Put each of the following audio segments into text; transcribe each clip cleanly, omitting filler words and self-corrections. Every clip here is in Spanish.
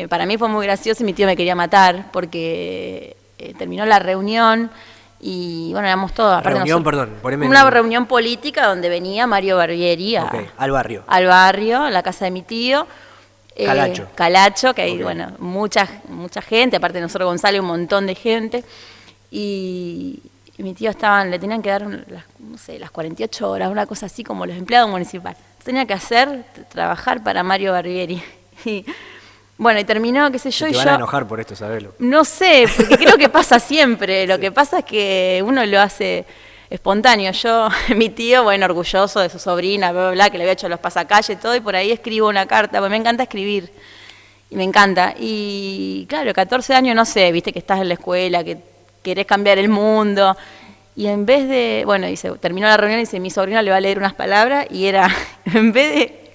Para mí fue muy gracioso y mi tío me quería matar porque terminó la reunión y bueno, éramos todos. Reunión, perdón, poneme una reunión política donde venía Mario Barbieri al barrio. Al barrio, a la casa de mi tío. Calacho. Calacho, que hay, bueno, mucha gente, aparte de nosotros Gonzalo, un montón de gente. Y mi tío le tenían que dar, no sé, las 48 horas, una cosa así como los empleados municipales. Tenía que trabajar para Mario Barbieri. Y bueno, y terminó, qué sé yo. Te van a enojar por esto, sabelo. No sé, porque creo que pasa siempre. Lo que pasa es que uno lo hace espontáneo. Mi tío, bueno, orgulloso de su sobrina, bla, bla, bla, que le había hecho los pasacalles, todo, y por ahí escribo una carta, porque me encanta escribir. Y me encanta. Y claro, 14 años, no sé, viste que estás en la escuela, que querés cambiar el mundo. Y en vez de, bueno, terminó la reunión y dice, mi sobrina le va a leer unas palabras, y era, en vez de,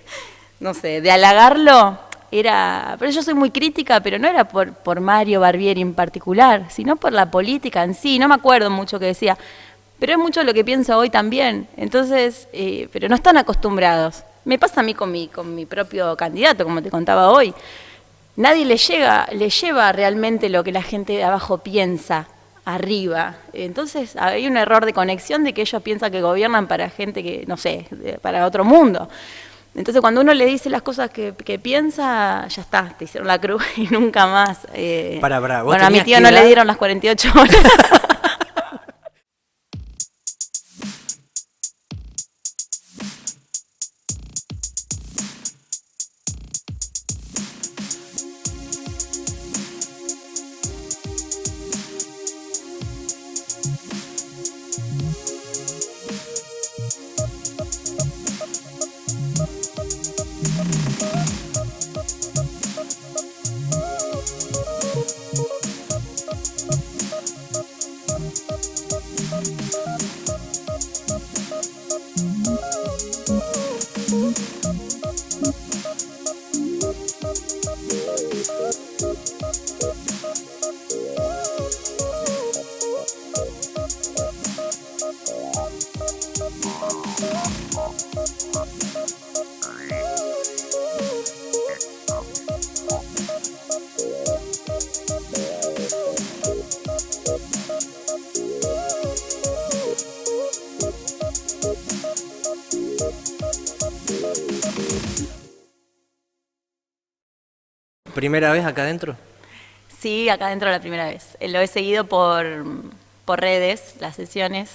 no sé, de halagarlo, pero yo soy muy crítica, pero no era por Mario Barbieri en particular, sino por la política en sí. No me acuerdo mucho que decía, pero es mucho lo que pienso hoy también. Entonces, pero no están acostumbrados. Me pasa a mí con mi propio candidato, como te contaba hoy. Nadie le lleva realmente lo que la gente de abajo piensa arriba. Entonces hay un error de conexión de que ellos piensan que gobiernan para gente que, no sé, para otro mundo. Entonces cuando uno le dice las cosas que piensa, ya está, te hicieron la cruz y nunca más. Bueno, a mi tío no le dieron las 48 horas. ¿Primera vez acá adentro? Sí, acá adentro la primera vez. Lo he seguido por redes, las sesiones.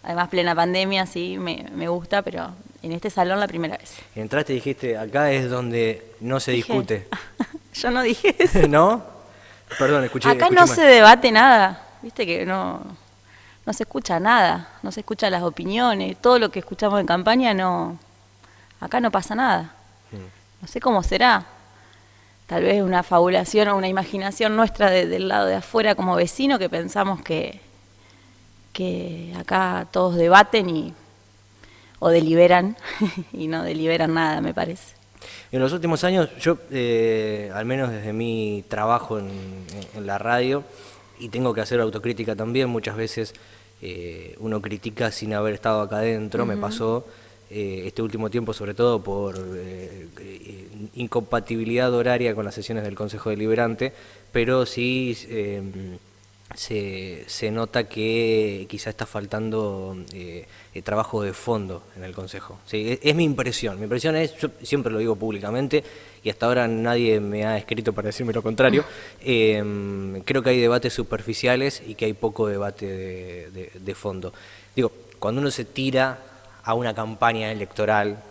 Además, plena pandemia, sí, me gusta, pero en este salón la primera vez. Entraste y dijiste, acá es donde no se discute. Yo no dije eso. ¿No? Perdón, escuché Acá escuché no mal. se debate nada, viste que no se escucha nada, no se escuchan las opiniones, todo lo que escuchamos en campaña acá no pasa nada. No sé cómo será. Tal vez una fabulación o una imaginación nuestra del lado de afuera como vecino que pensamos que acá todos debaten o deliberan y no deliberan nada, me parece. En los últimos años, yo, al menos desde mi trabajo en la radio, y tengo que hacer autocrítica también, muchas veces uno critica sin haber estado acá adentro, me pasó este último tiempo sobre todo por incompatibilidad horaria con las sesiones del Consejo Deliberante, pero sí se nota que quizá está faltando trabajo de fondo en el Consejo. Sí, es mi impresión. Mi impresión es, yo siempre lo digo públicamente, y hasta ahora nadie me ha escrito para decirme lo contrario, creo que hay debates superficiales y que hay poco debate de fondo. Digo, cuando uno se tira a una campaña electoral,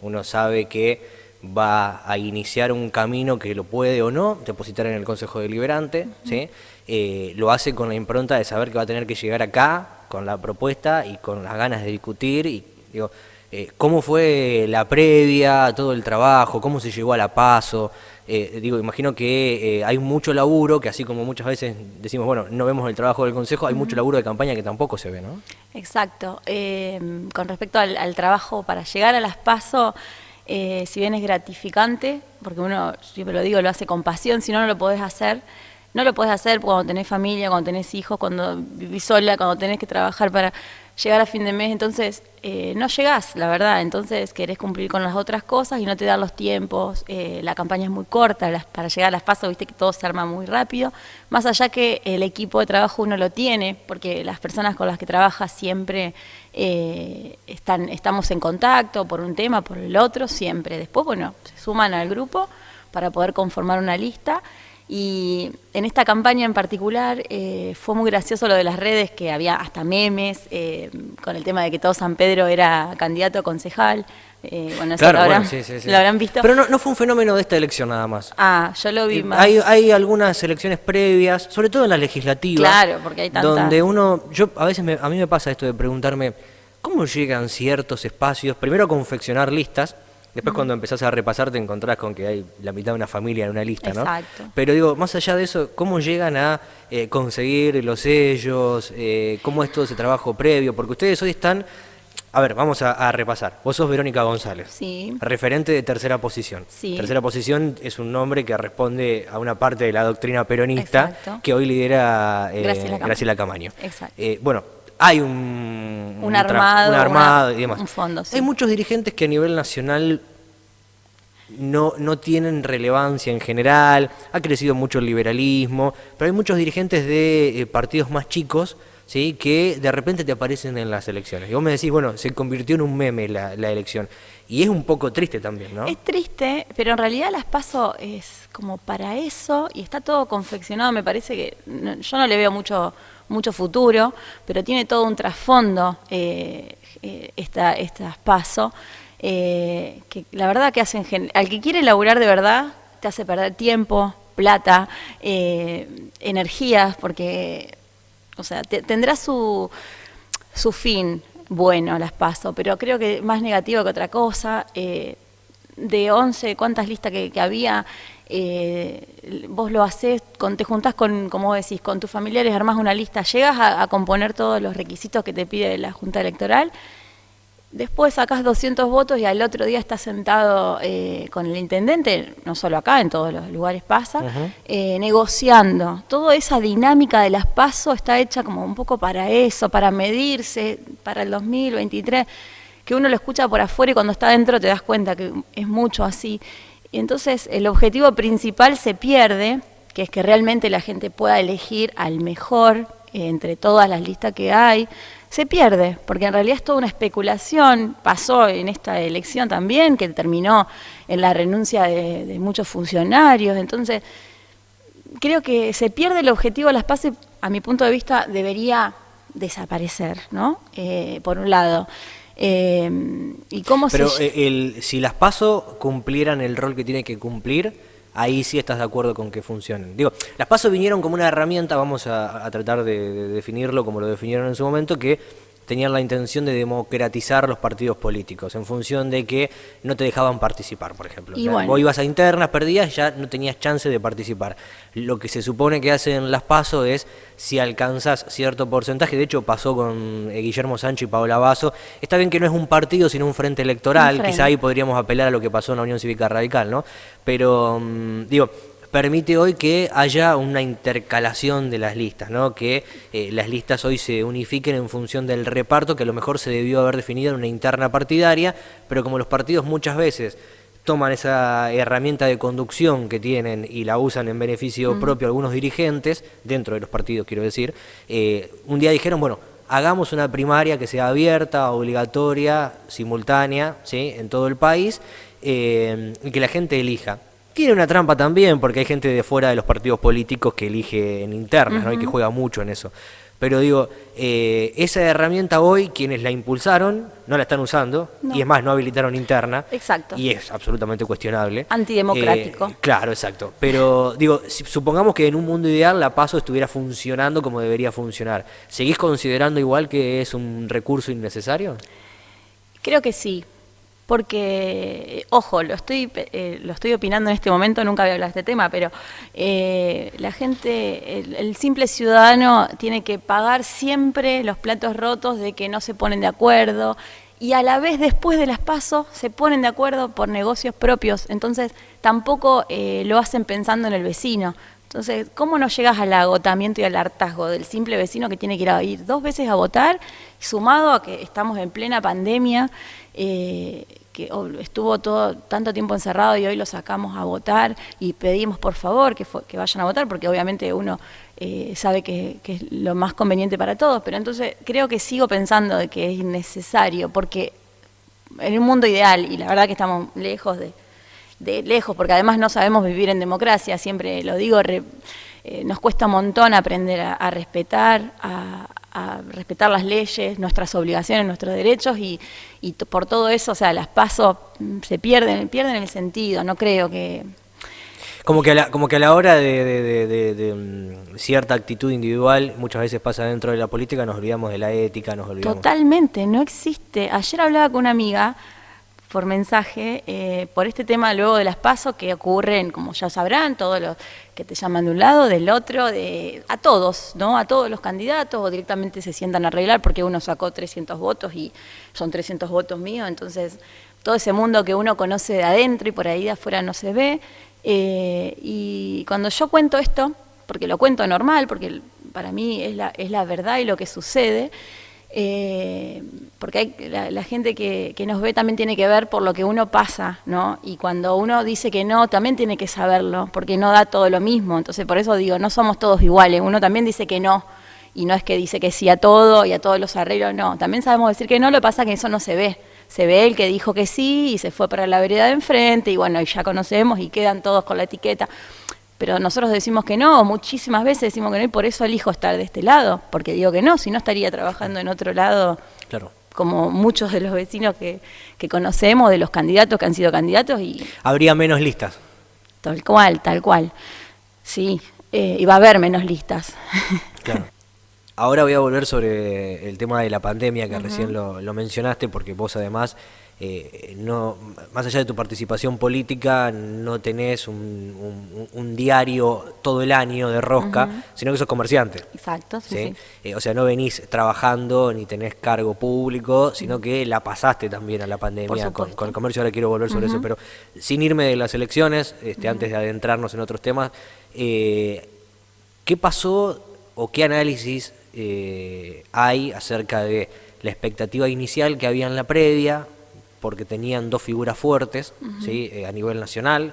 uno sabe que va a iniciar un camino que lo puede o no depositar en el Consejo Deliberante, ¿sí? Lo hace con la impronta de saber que va a tener que llegar acá con la propuesta y con las ganas de discutir. Y digo, ¿cómo fue la previa, todo el trabajo, cómo se llegó a la PASO? Imagino que hay mucho laburo, que así como muchas veces decimos, bueno, no vemos el trabajo del Consejo, hay mucho laburo de campaña que tampoco se ve, ¿no? Exacto. Con respecto al trabajo para llegar a las PASO, si bien es gratificante, porque uno, siempre lo digo, lo hace con pasión, si no, no lo podés hacer. No lo podés hacer cuando tenés familia, cuando tenés hijos, cuando vivís sola, cuando tenés que trabajar para... llegar a fin de mes, entonces no llegás, la verdad, entonces querés cumplir con las otras cosas y no te dan los tiempos, la campaña es muy corta, para llegar a las PASO, viste que todo se arma muy rápido, más allá que el equipo de trabajo uno lo tiene, porque las personas con las que trabaja siempre estamos en contacto por un tema, por el otro, siempre. Después, bueno, se suman al grupo para poder conformar una lista. Y en esta campaña en particular fue muy gracioso lo de las redes, que había hasta memes con el tema de que todo San Pedro era candidato a concejal. Bueno, eso claro, sí. lo habrán visto. Pero no fue un fenómeno de esta elección nada más. Ah, yo lo vi más. Hay algunas elecciones previas, sobre todo en las legislativas. Claro, porque hay tantas. Donde a mí me pasa esto de preguntarme, ¿cómo llegan ciertos espacios, primero a confeccionar listas? Después cuando empezás a repasar te encontrás con que hay la mitad de una familia en una lista, ¿no? Exacto. Pero digo, más allá de eso, ¿cómo llegan a conseguir los sellos? ¿Cómo es todo ese trabajo previo? Porque ustedes hoy están... A ver, vamos a repasar. Vos sos Verónica González, sí, referente de Tercera Posición. Sí. Tercera Posición es un nombre que responde a una parte de la doctrina peronista. Exacto. Que hoy lidera Graciela Camaño. Exacto. Bueno, hay un armado y demás. un fondo, sí. Hay muchos dirigentes que a nivel nacional no tienen relevancia en general, ha crecido mucho el liberalismo, pero hay muchos dirigentes de partidos más chicos, ¿sí?, que de repente te aparecen en las elecciones. Y vos me decís, bueno, se convirtió en un meme la elección. Y es un poco triste también, ¿no? Es triste, pero en realidad las PASO es como para eso y está todo confeccionado. Me parece que yo no le veo mucho futuro, pero tiene todo un trasfondo estas PASO. Que la verdad que hacen al que quiere laburar de verdad te hace perder tiempo, plata, energías, porque o sea tendrá su fin bueno las PASO, pero creo que más negativo que otra cosa. De 11, ¿cuántas listas que había? Vos lo hacés, te juntás con, como vos decís, con tus familiares, armás una lista, llegas a componer todos los requisitos que te pide la Junta Electoral. Después sacás 200 votos y al otro día estás sentado con el intendente, no solo acá, en todos los lugares pasa, negociando. Toda esa dinámica de las PASO está hecha como un poco para eso, para medirse, para el 2023, que uno lo escucha por afuera y cuando está adentro te das cuenta que es mucho así. Y entonces el objetivo principal se pierde, que es que realmente la gente pueda elegir al mejor entre todas las listas que hay. Se pierde, porque en realidad es toda una especulación. Pasó en esta elección también, que terminó en la renuncia de muchos funcionarios. Entonces, creo que se pierde el objetivo de las PASO, a mi punto de vista, debería desaparecer, ¿no? Por un lado. ¿Y cómo Pero si las PASO cumplieran el rol que tiene que cumplir, ahí sí estás de acuerdo con que funcionen. Digo, las PASO vinieron como una herramienta, vamos a tratar de definirlo como lo definieron en su momento, que tenían la intención de democratizar los partidos políticos, en función de que no te dejaban participar, por ejemplo. Bueno, vos ibas a internas, perdías, ya no tenías chance de participar. Lo que se supone que hacen las PASO es, si alcanzas cierto porcentaje, de hecho pasó con Guillermo Sancho y Paola Basso, está bien que no es un partido, sino un frente electoral, quizá ahí podríamos apelar a lo que pasó en la Unión Cívica Radical, ¿no? Pero, digo, permite hoy que haya una intercalación de las listas, ¿no? Que las listas hoy se unifiquen en función del reparto, que a lo mejor se debió haber definido en una interna partidaria, pero como los partidos muchas veces toman esa herramienta de conducción que tienen y la usan en beneficio propio algunos dirigentes, dentro de los partidos quiero decir, un día dijeron, bueno, hagamos una primaria que sea abierta, obligatoria, simultánea, ¿sí?, en todo el país, y que la gente elija. Tiene una trampa también, porque hay gente de fuera de los partidos políticos que elige en internas, ¿no?, y que juega mucho en eso. Pero digo, esa herramienta hoy, quienes la impulsaron, no la están usando, y es más, no habilitaron interna. Exacto. Y es absolutamente cuestionable. Antidemocrático. Claro, exacto. Pero digo, supongamos que en un mundo ideal la PASO estuviera funcionando como debería funcionar. ¿Seguís considerando igual que es un recurso innecesario? Creo que sí. Porque, ojo, lo estoy opinando en este momento, nunca había hablado de este tema, pero la gente, el simple ciudadano tiene que pagar siempre los platos rotos de que no se ponen de acuerdo y a la vez después de las PASO se ponen de acuerdo por negocios propios, entonces tampoco lo hacen pensando en el vecino. Entonces, ¿cómo no llegas al agotamiento y al hartazgo del simple vecino que tiene que ir 2 veces a votar, sumado a que estamos en plena pandemia, que estuvo tanto tiempo encerrado y hoy lo sacamos a votar y pedimos por favor que vayan a votar, porque obviamente uno sabe que es lo más conveniente para todos, pero entonces creo que sigo pensando de que es innecesario, porque en un mundo ideal, y la verdad que estamos lejos lejos, porque además no sabemos vivir en democracia, siempre lo digo, nos cuesta un montón aprender a respetar, a respetar las leyes, nuestras obligaciones, nuestros derechos, y por todo eso, o sea, las PASO se pierden el sentido, no creo que... Como que a la hora de cierta actitud individual, muchas veces pasa dentro de la política, nos olvidamos de la ética, nos olvidamos... Totalmente, no existe. Ayer hablaba con una amiga por mensaje, por este tema luego de las PASO que ocurren, como ya sabrán, todos los que te llaman de un lado, del otro, a todos, ¿no? A todos los candidatos, o directamente se sientan a arreglar porque uno sacó 300 votos y son 300 votos míos, entonces todo ese mundo que uno conoce de adentro y por ahí de afuera no se ve. Y cuando yo cuento esto, porque lo cuento normal, porque para mí es la verdad y lo que sucede, porque la gente que nos ve también tiene que ver por lo que uno pasa, ¿no? Y cuando uno dice que no, también tiene que saberlo, porque no da todo lo mismo. Entonces por eso digo, no somos todos iguales, uno también dice que no, y no es que dice que sí a todo y a todos los arreglos, no, también sabemos decir que no, lo que pasa es que eso no se ve. Se ve el que dijo que sí y se fue para la vereda de enfrente y bueno, y ya conocemos y quedan todos con la etiqueta. Pero nosotros decimos que no, muchísimas veces decimos que no y por eso elijo estar de este lado, porque digo que no, si no estaría trabajando en otro lado, claro, como muchos de los vecinos que conocemos, de los candidatos que han sido candidatos. Y habría menos listas. Tal cual, sí, y va a haber menos listas. Claro. Ahora voy a volver sobre el tema de la pandemia, que recién lo mencionaste, porque vos además, no, más allá de tu participación política, no tenés un diario todo el año de rosca, sino que sos comerciante. Exacto, sí. O sea, no venís trabajando ni tenés cargo público, sino que la pasaste también a la pandemia con el comercio. Ahora quiero volver sobre eso, pero sin irme de las elecciones, antes de adentrarnos en otros temas, ¿qué pasó o qué análisis hay acerca de la expectativa inicial que había en la previa, porque tenían 2 figuras fuertes, ¿sí? A nivel nacional?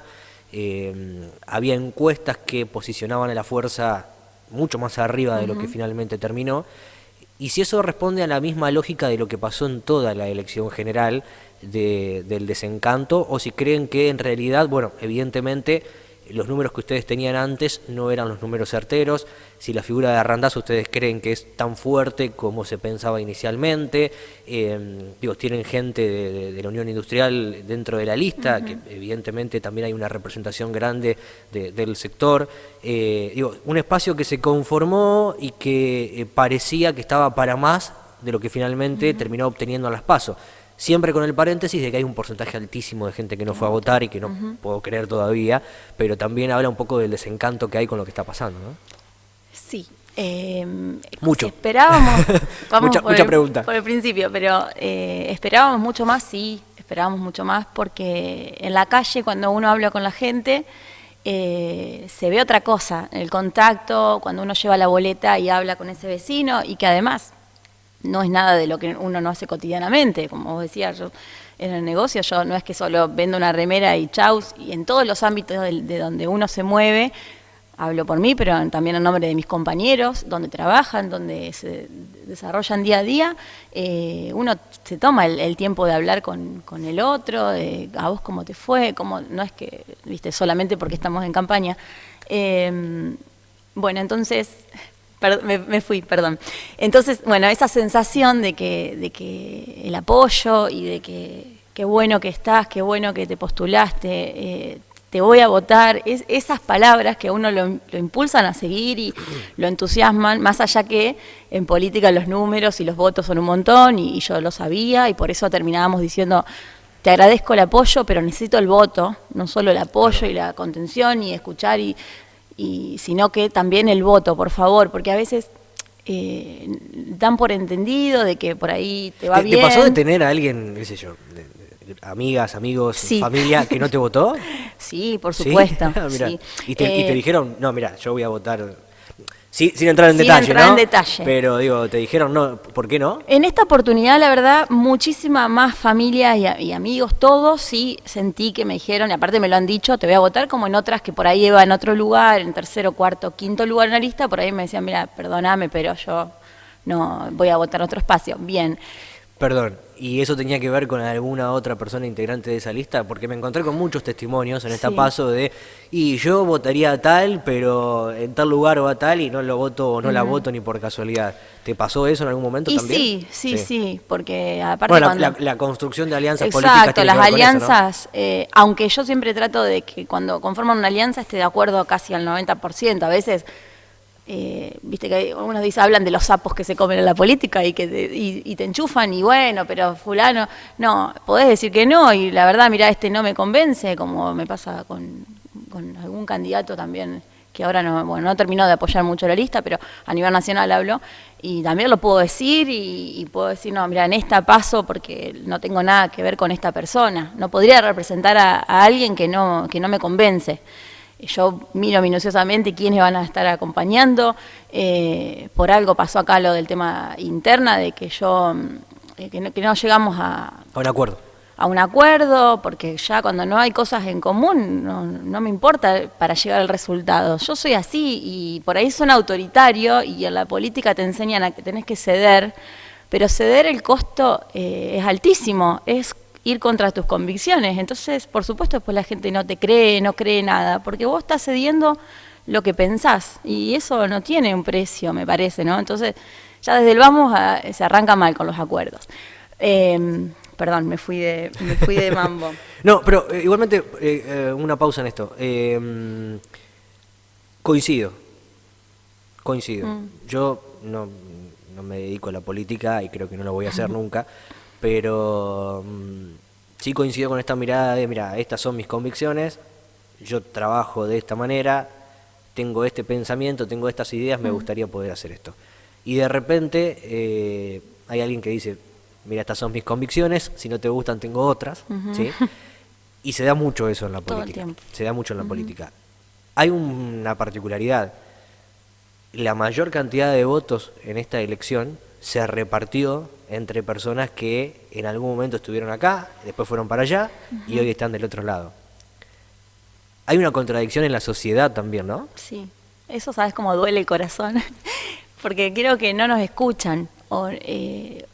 Había encuestas que posicionaban a la fuerza mucho más arriba de lo que finalmente terminó, y si eso responde a la misma lógica de lo que pasó en toda la elección general del desencanto, o si creen que en realidad, bueno, evidentemente los números que ustedes tenían antes no eran los números certeros, si la figura de Arrandás ustedes creen que es tan fuerte como se pensaba inicialmente, tienen gente de la Unión Industrial dentro de la lista, que evidentemente también hay una representación grande del sector, un espacio que se conformó y que parecía que estaba para más de lo que finalmente terminó obteniendo en las PASO. Siempre con el paréntesis de que hay un porcentaje altísimo de gente que no fue a votar y que no puedo creer todavía, pero también habla un poco del desencanto que hay con lo que está pasando, ¿no? Sí. Mucho. Esperábamos, mucha pregunta. Por el principio, pero esperábamos mucho más, sí, esperábamos mucho más, porque en la calle cuando uno habla con la gente se ve otra cosa, el contacto, cuando uno lleva la boleta y habla con ese vecino, y que además no es nada de lo que uno no hace cotidianamente, como vos decías, yo en el negocio yo no es que solo vendo una remera y chaus, y en todos los ámbitos de donde uno se mueve, hablo por mí, pero también en nombre de mis compañeros, donde trabajan, donde se desarrollan día a día, uno se toma el tiempo de hablar con el otro, de a vos cómo te fue, no es que, viste, solamente porque estamos en campaña. Bueno, entonces... Me fui, perdón. Entonces, bueno, esa sensación de que el apoyo y de que qué bueno que estás, qué bueno que te postulaste, te voy a votar, esas palabras que a uno lo impulsan a seguir y lo entusiasman, más allá que en política los números y los votos son un montón, y yo lo sabía, y por eso terminábamos diciendo, te agradezco el apoyo, pero necesito el voto, no solo el apoyo y la contención y escuchar sino que también el voto, por favor, porque a veces dan por entendido de que por ahí te va bien. ¿Te pasó de tener a alguien, qué sé yo, amigas, amigos, Sí. familia que no te votó? Sí, por ¿Sí? supuesto. Mirá. Sí. Y te dijeron, no, mira, yo voy a votar, sí, sin entrar en Sin detalle, entrar ¿no? en detalle. Pero digo, te dijeron, no, ¿por qué no? En esta oportunidad, la verdad, muchísima más familia y amigos, todos sí sentí que me dijeron, y aparte me lo han dicho, te voy a votar, como en otras que por ahí iba en otro lugar, en tercero, cuarto, quinto lugar en la lista, por ahí me decían, mira, perdóname, pero yo no voy a votar otro espacio. Bien. Perdón, ¿y eso tenía que ver con alguna otra persona integrante de esa lista? Porque me encontré con muchos testimonios en esta Sí. paso de, y yo votaría a tal, pero en tal lugar o a tal, y no lo voto o no la voto ni por casualidad. ¿Te pasó eso en algún momento Y también? sí, porque aparte Bueno, cuando... la construcción de alianzas políticas Exacto, tiene las que ver con eso, ¿no? alianzas, aunque yo siempre trato de que cuando conforman una alianza esté de acuerdo casi al 90%, a veces, viste que algunos dicen, hablan de los sapos que se comen en la política y que y te enchufan y bueno, pero fulano, no, podés decir que no y la verdad, mira, este no me convence, como me pasa con algún candidato también que ahora no, bueno, no terminó de apoyar mucho la lista, pero a nivel nacional hablo, y también lo puedo decir y puedo decir, no, mira, en esta paso porque no tengo nada que ver con esta persona, no podría representar a alguien que no me convence. Yo miro minuciosamente quiénes van a estar acompañando, por algo pasó acá lo del tema interna, de que que no llegamos A un acuerdo. a un acuerdo, porque ya cuando no hay cosas en común, no me importa para llegar al resultado. Yo soy así y por ahí son autoritario y en la política te enseñan a que tenés que ceder, pero ceder el costo es altísimo, es ir contra tus convicciones. Entonces, por supuesto, después la gente no te cree, no cree nada, porque vos estás cediendo lo que pensás y eso no tiene un precio, me parece, ¿no? Entonces, ya desde el vamos se arranca mal con los acuerdos. Perdón, me fui de mambo. No, pero igualmente, una pausa en esto. Coincido. Yo no me dedico a la política y creo que no lo voy a hacer nunca, pero sí coincido con esta mirada de, mira, estas son mis convicciones, yo trabajo de esta manera, tengo este pensamiento, tengo estas ideas, me gustaría poder hacer esto. Y de repente hay alguien que dice, mira, estas son mis convicciones, si no te gustan tengo otras, ¿sí? Y se da mucho eso en la Todo el política. tiempo. Se da mucho en la política. Hay una particularidad. La mayor cantidad de votos en esta elección se repartió entre personas que en algún momento estuvieron acá, después fueron para allá y hoy están del otro lado. Hay una contradicción en la sociedad también, ¿no? Sí, eso sabes cómo duele el corazón, porque creo que no nos escuchan. Lo que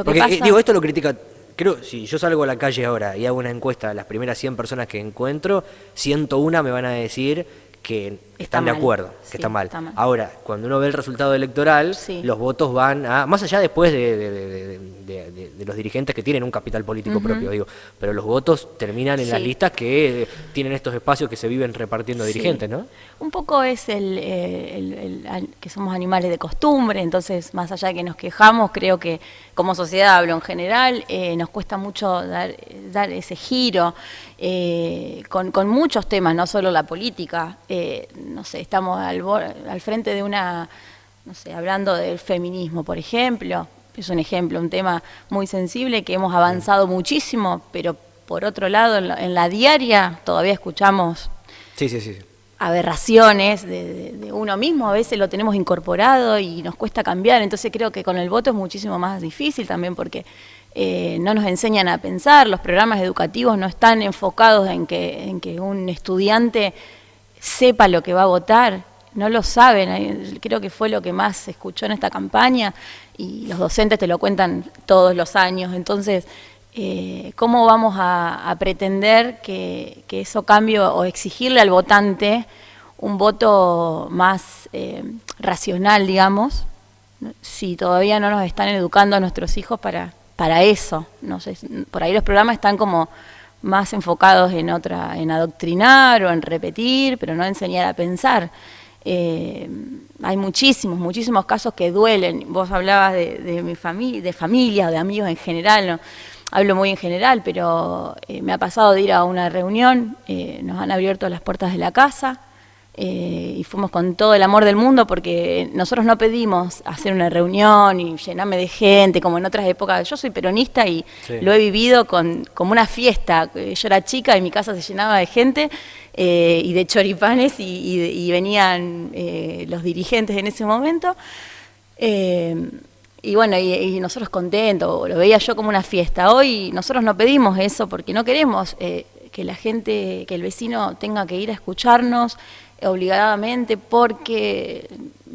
Porque, pasa... digo, esto lo critica, creo, si yo salgo a la calle ahora y hago una encuesta a las primeras 100 personas que encuentro, 101 me van a decir que están de mal, acuerdo, que sí, está mal. está mal. Ahora, cuando uno ve el resultado electoral, Sí. los votos van a, más allá después de los dirigentes que tienen un capital político propio, digo, pero los votos terminan en las Sí. listas que tienen estos espacios que se viven repartiendo Sí. dirigentes, ¿no? Un poco es que somos animales de costumbre, entonces más allá de que nos quejamos, creo que como sociedad, hablo en general, nos cuesta mucho dar ese giro con muchos temas, no solo la política. No sé, estamos al frente de no sé, hablando del feminismo, por ejemplo, es un ejemplo, un tema muy sensible que hemos avanzado muchísimo, pero por otro lado, en la diaria todavía escuchamos Sí. aberraciones de uno mismo, a veces lo tenemos incorporado y nos cuesta cambiar, entonces creo que con el voto es muchísimo más difícil también porque no nos enseñan a pensar, los programas educativos no están enfocados en que un estudiante sepa lo que va a votar, no lo saben, creo que fue lo que más se escuchó en esta campaña y los docentes te lo cuentan todos los años, entonces... ¿cómo vamos a pretender que eso cambie o exigirle al votante un voto más racional, digamos, si todavía no nos están educando a nuestros hijos para eso? No sé, por ahí los programas están como más enfocados en adoctrinar o en repetir, pero no enseñar a pensar. Hay muchísimos casos que duelen. Vos hablabas de mi familia, de familia o de amigos en general, ¿no? Hablo muy en general, pero me ha pasado de ir a una reunión, nos han abierto las puertas de la casa, y fuimos con todo el amor del mundo porque nosotros no pedimos hacer una reunión y llenarme de gente como en otras épocas. Yo soy peronista y lo he vivido como una fiesta. Yo era chica y mi casa se llenaba de gente y de choripanes y venían los dirigentes en ese momento. Y bueno, y nosotros contentos, lo veía yo como una fiesta. Hoy nosotros no pedimos eso porque no queremos que la gente, que el vecino tenga que ir a escucharnos obligadamente porque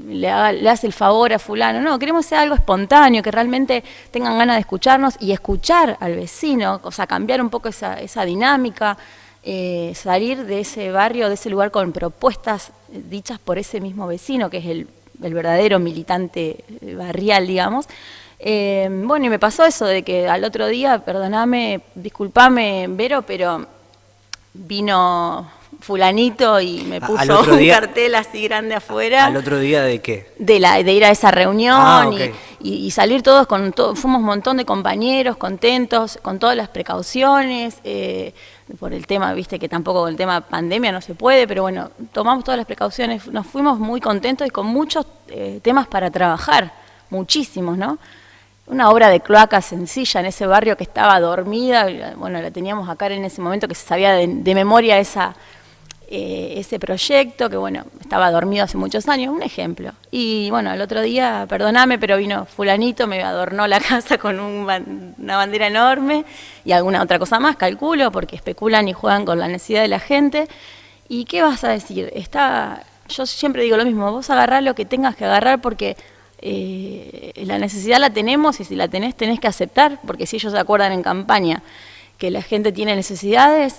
le hace el favor a fulano. No, queremos hacer algo espontáneo, que realmente tengan ganas de escucharnos y escuchar al vecino, o sea, cambiar un poco esa dinámica, salir de ese barrio, de ese lugar con propuestas dichas por ese mismo vecino, que es el verdadero militante barrial, digamos. Bueno, y me pasó eso de que al otro día, perdóname, disculpame, Vero, pero vino fulanito y me puso un cartel así grande afuera. ¿Al otro día de qué? De ir a esa reunión okay. y salir todos fuimos un montón de compañeros contentos, con todas las precauciones, por el tema, viste que tampoco con el tema pandemia no se puede, pero bueno, tomamos todas las precauciones, nos fuimos muy contentos y con muchos temas para trabajar, muchísimos, ¿no? Una obra de cloaca sencilla en ese barrio que estaba dormida, bueno, la teníamos acá en ese momento que se sabía de memoria ese proyecto, que bueno, estaba dormido hace muchos años, un ejemplo. Y bueno, el otro día, perdóname, pero vino fulanito, me adornó la casa con una bandera enorme y alguna otra cosa más, calculo, porque especulan y juegan con la necesidad de la gente. ¿Y qué vas a decir? Yo siempre digo lo mismo, vos agarrá lo que tengas que agarrar porque la necesidad la tenemos y si la tenés que aceptar, porque si ellos se acuerdan en campaña que la gente tiene necesidades,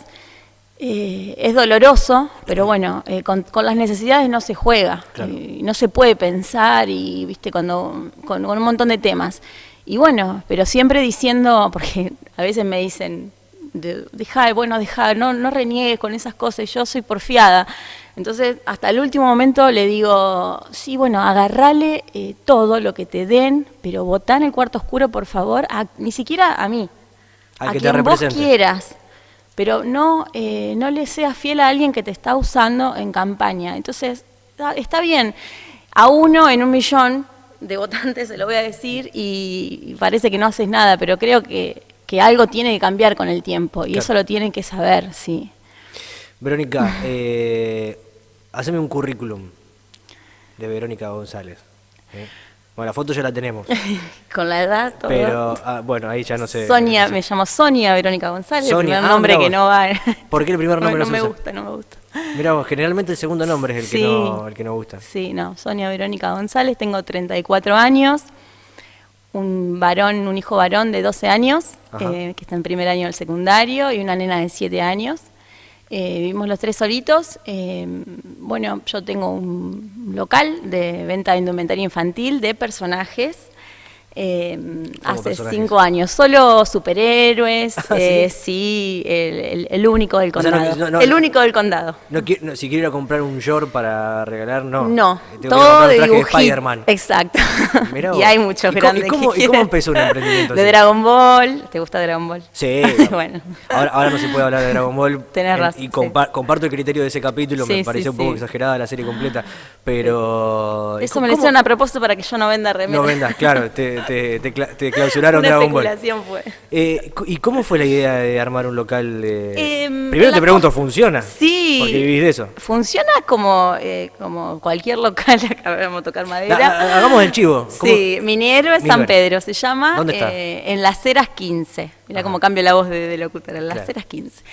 es doloroso, pero bueno, con las necesidades no se juega, claro. No se puede pensar y viste con un montón de temas. Y bueno, pero siempre diciendo, porque a veces me dicen, dejá, no reniegues con esas cosas, y yo soy porfiada. Entonces, hasta el último momento le digo, sí, bueno, agarrale todo lo que te den, pero votá en el cuarto oscuro, por favor, ni siquiera a mí, a quien vos quieras, pero no le seas fiel a alguien que te está usando en campaña. Entonces, está bien, a 1 en 1.000.000 de votantes se lo voy a decir y parece que no haces nada, pero creo que algo tiene que cambiar con el tiempo y claro. Eso lo tienen que saber, sí. Verónica, haceme un currículum de Verónica González. Bueno, la foto ya la tenemos. Con la edad, todo. Pero, bueno, ahí ya no sé. Sonia, me llamo Sonia Verónica González, Sonia, el primer nombre que no va. ¿Por qué el primer nombre no me gusta? No me gusta. Mirá vos, generalmente el segundo nombre es el que no gusta. Sí, no, Sonia Verónica González, tengo 34 años, un hijo varón de 12 años, que está en primer año del secundario, y una nena de 7 años. Vivimos los 3 solitos. Bueno, yo tengo un local de venta de indumentaria infantil de personajes. Hace 5 años, solo superhéroes, ¿sí? El único del condado. O sea, el único del condado. Si quiero ir a comprar un short para regalar, no. No, todo de Spider-Man. Exacto. Y hay muchos grandes. ¿Y cómo empezó un emprendimiento de así? Dragon Ball. ¿Te gusta Dragon Ball? Sí. Bueno. Ahora no se puede hablar de Dragon Ball. Tenés razón. Y comparto el criterio de ese capítulo, me pareció un poco exagerada la serie completa. Pero. Eso me lo hicieron a propósito para que yo no venda remeras. No vendas, claro. Te clausuraron Dragon Ball. Una especulación fue. ¿Y cómo fue la idea de armar un local de...? Primero te pregunto, ¿funciona? Sí. Porque vivís de eso. Funciona como cualquier local, acá vamos a tocar madera. Hagamos el chivo. Sí, Miniero es San Pedro, se llama. ¿Dónde está? En Las Heras 15. Mirá cómo cambio la voz de locutora, en Las Heras 15.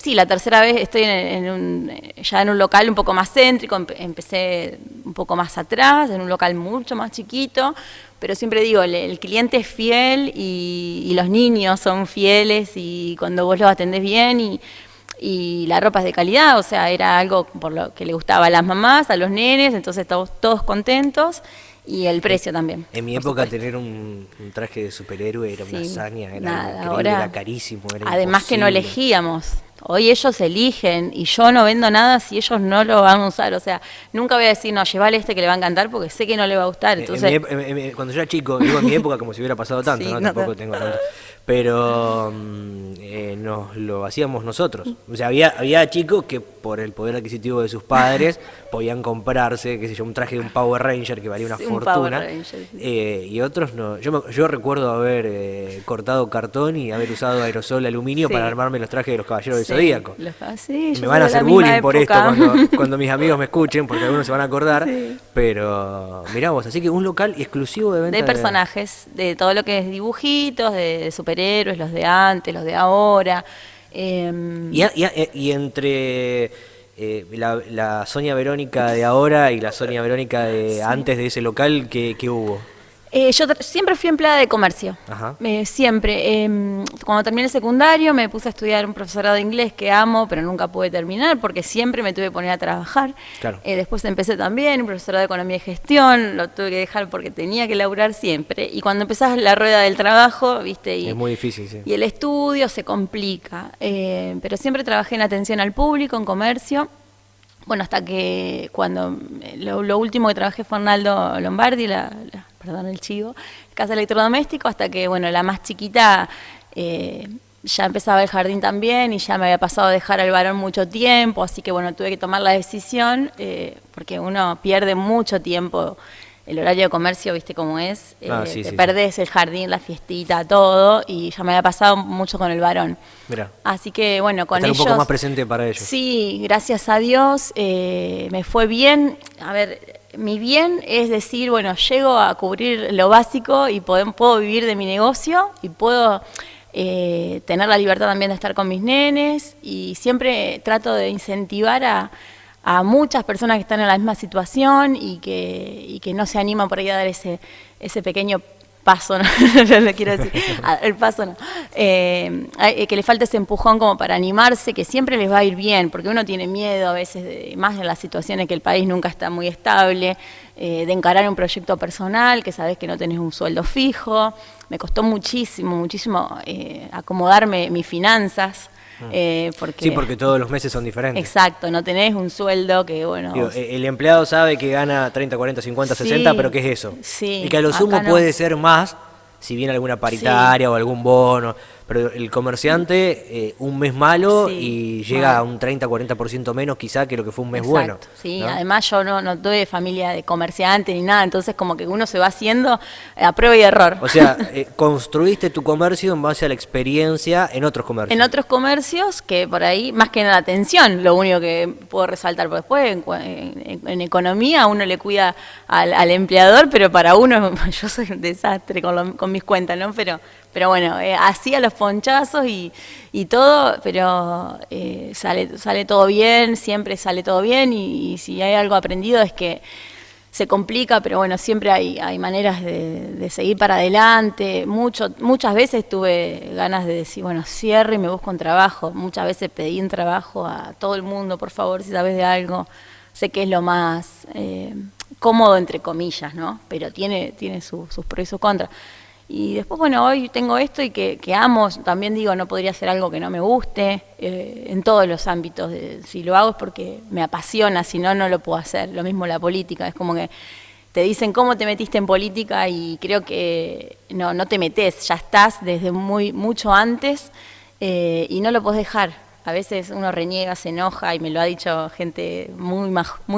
Sí, la tercera vez estoy ya en un local un poco más céntrico, empecé un poco más atrás, en un local mucho más chiquito, pero siempre digo, el cliente es fiel y los niños son fieles y cuando vos los atendés bien y la ropa es de calidad, o sea, era algo por lo que le gustaba a las mamás, a los nenes, entonces estamos todos contentos. Y el precio también. En mi época tener un traje de superhéroe era una hazaña, era increíble, era carísimo. Era además imposible. que no elegíamos. Hoy ellos eligen y yo no vendo nada si ellos no lo van a usar. O sea, nunca voy a decir, no, llevale que le va a encantar porque sé que no le va a gustar. Entonces... Cuando yo era chico, digo en mi época como si hubiera pasado tanto, ¿no? Tampoco tengo tanto. pero nos lo hacíamos nosotros. O sea, había chicos que por el poder adquisitivo de sus padres podían comprarse, qué sé yo, un traje de un Power Ranger que valía una fortuna, y otros no. Yo recuerdo haber cortado cartón y haber usado aerosol aluminio para armarme los trajes de los Caballeros del Zodíaco. Me van a hacer bullying por esto cuando mis amigos me escuchen, porque algunos se van a acordar, pero mirá vos, así que un local exclusivo de venta de personajes, de todo lo que es dibujitos, de superhéroes, los de antes, los de ahora. Y entre la Sonia Verónica de ahora y la Sonia Verónica de antes de ese local, ¿qué hubo? Yo siempre fui empleada de comercio. Siempre. Cuando terminé el secundario me puse a estudiar un profesorado de inglés que amo, pero nunca pude terminar porque siempre me tuve que poner a trabajar. Claro. Después empecé también un profesorado de economía y gestión, lo tuve que dejar porque tenía que laburar siempre. Y cuando empezás la rueda del trabajo, ¿viste? Y, es muy difícil, sí. Y el estudio se complica. Pero siempre trabajé en atención al público, en comercio. Bueno, hasta que cuando lo último que trabajé fue Arnaldo Lombardi, perdón el chivo, casa electrodoméstico, hasta que, bueno, la más chiquita ya empezaba el jardín también y ya me había pasado a dejar al varón mucho tiempo, así que, bueno, tuve que tomar la decisión, porque uno pierde mucho tiempo. El horario de comercio, viste cómo es, te perdés el jardín, la fiestita, todo, y ya me había pasado mucho con el varón. Mirá. Así que, bueno, con ellos... un poco más presente para ellos. Sí, gracias a Dios, me fue bien. A ver, mi bien es decir, bueno, llego a cubrir lo básico y puedo vivir de mi negocio y puedo tener la libertad también de estar con mis nenes, y siempre trato de incentivar a muchas personas que están en la misma situación y que no se animan por ahí a dar ese pequeño paso, no lo quiero decir, el paso no, que le falta ese empujón como para animarse, que siempre les va a ir bien, porque uno tiene miedo a veces, más en las situaciones que el país nunca está muy estable, de encarar un proyecto personal, que sabes que no tenés un sueldo fijo. Me costó muchísimo acomodarme mis finanzas. Porque todos los meses son diferentes. Exacto, no tenés un sueldo que, bueno... Digo, el empleado sabe que gana 30, 40, 50, 60, pero ¿qué es eso? Y que a lo sumo puede ser más, si viene alguna paritaria o algún bono, pero el comerciante un mes malo y llega a un 30, 40% menos quizá que lo que fue un mes bueno. Sí, ¿no? Además yo no tuve familia de comerciante ni nada, entonces como que uno se va haciendo a prueba y error. O sea, construiste tu comercio en base a la experiencia en otros comercios. En otros comercios que por ahí, más que en la atención, lo único que puedo resaltar, porque después en economía uno le cuida al empleador, pero para uno, yo soy un desastre con mis cuentas, ¿no? Pero bueno, hacía los ponchazos y todo, pero sale todo bien, siempre sale todo bien, y si hay algo aprendido es que se complica, pero bueno, siempre hay maneras de seguir para adelante. Muchas veces tuve ganas de decir, bueno, cierro y me busco un trabajo. Muchas veces pedí un trabajo a todo el mundo, por favor, si sabes de algo. Sé que es lo más cómodo, entre comillas, ¿no? Pero tiene sus pros y sus contras. Y después, bueno, hoy tengo esto y que amo, también digo, no podría hacer algo que no me guste, en todos los ámbitos. Si lo hago es porque me apasiona, si no, no lo puedo hacer. Lo mismo la política, es como que te dicen cómo te metiste en política y creo que no te metes, ya estás desde mucho antes y no lo podés dejar. A veces uno reniega, se enoja, y me lo ha dicho gente muy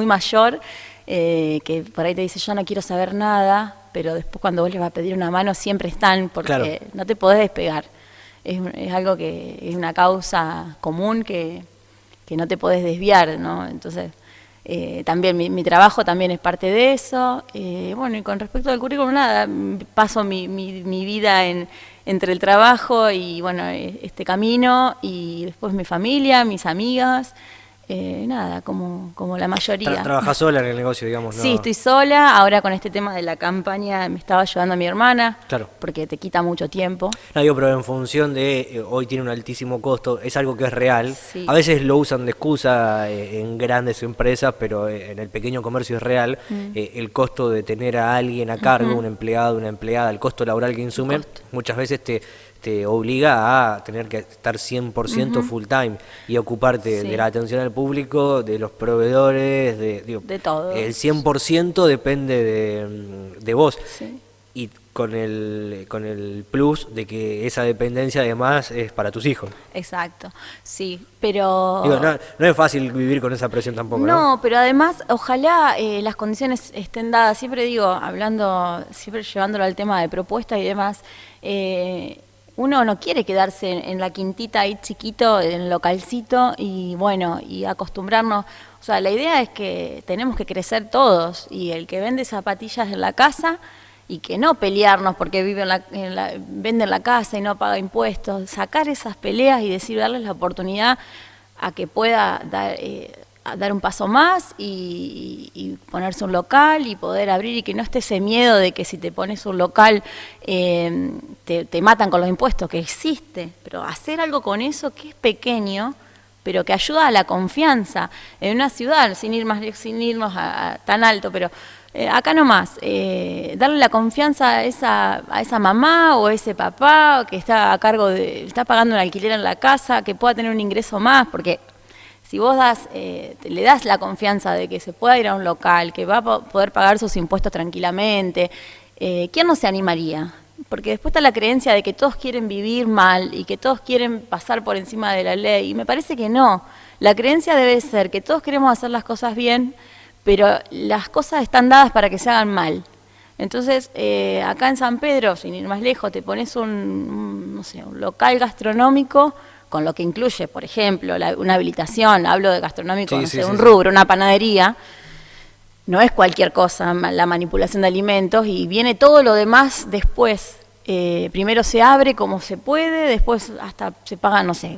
mayor, que por ahí te dice, yo no quiero saber nada, pero después cuando vos les vas a pedir una mano siempre están, porque no te podés despegar. Es algo que es una causa común que no te podés desviar, ¿no? Entonces, también mi trabajo también es parte de eso. Bueno, y con respecto al currículum, nada, paso mi vida entre el trabajo y, bueno, este camino, y después mi familia, mis amigas. Nada, como la mayoría. ¿Trabajás sola en el negocio, digamos? ¿No? Sí, estoy sola. Ahora con este tema de la campaña me estaba ayudando a mi hermana, porque te quita mucho tiempo. No, digo, pero en función de hoy tiene un altísimo costo, es algo que es real. Sí. A veces lo usan de excusa en grandes empresas, pero en el pequeño comercio es real. El costo de tener a alguien a cargo, un empleado, una empleada, el costo laboral que insumen, muchas veces te obliga a tener que estar 100% full time y ocuparte de la atención al público, de los proveedores, de todo. El 100% depende de vos. Sí. Y con el plus de que esa dependencia además es para tus hijos. Exacto, sí, pero... Digo, no es fácil vivir con esa presión tampoco, ¿no? No, pero además, ojalá las condiciones estén dadas. Siempre digo, hablando, siempre llevándolo al tema de propuestas y demás, uno no quiere quedarse en la quintita ahí chiquito, en el localcito, y bueno, y acostumbrarnos. O sea, la idea es que tenemos que crecer todos, y el que vende zapatillas en la casa, y que no pelearnos porque vive vende en la casa y no paga impuestos, sacar esas peleas y decir, darles la oportunidad a que pueda dar un paso más y ponerse un local y poder abrir, y que no esté ese miedo de que si te pones un local te matan con los impuestos, que existe, pero hacer algo con eso que es pequeño, pero que ayuda a la confianza en una ciudad, sin irnos a tan alto, pero acá nomás, darle la confianza a esa mamá o a ese papá que está a cargo está pagando un alquiler en la casa, que pueda tener un ingreso más, porque si vos le das la confianza de que se pueda ir a un local, que va a poder pagar sus impuestos tranquilamente, ¿quién no se animaría? Porque después está la creencia de que todos quieren vivir mal y que todos quieren pasar por encima de la ley, y me parece que no. La creencia debe ser que todos queremos hacer las cosas bien, pero las cosas están dadas para que se hagan mal. Entonces, acá en San Pedro, sin ir más lejos, te pones un local gastronómico, con lo que incluye, por ejemplo, una habilitación, hablo de gastronómico, un rubro, una panadería. No es cualquier cosa la manipulación de alimentos, y viene todo lo demás después. Primero se abre como se puede, después hasta se pagan, no sé,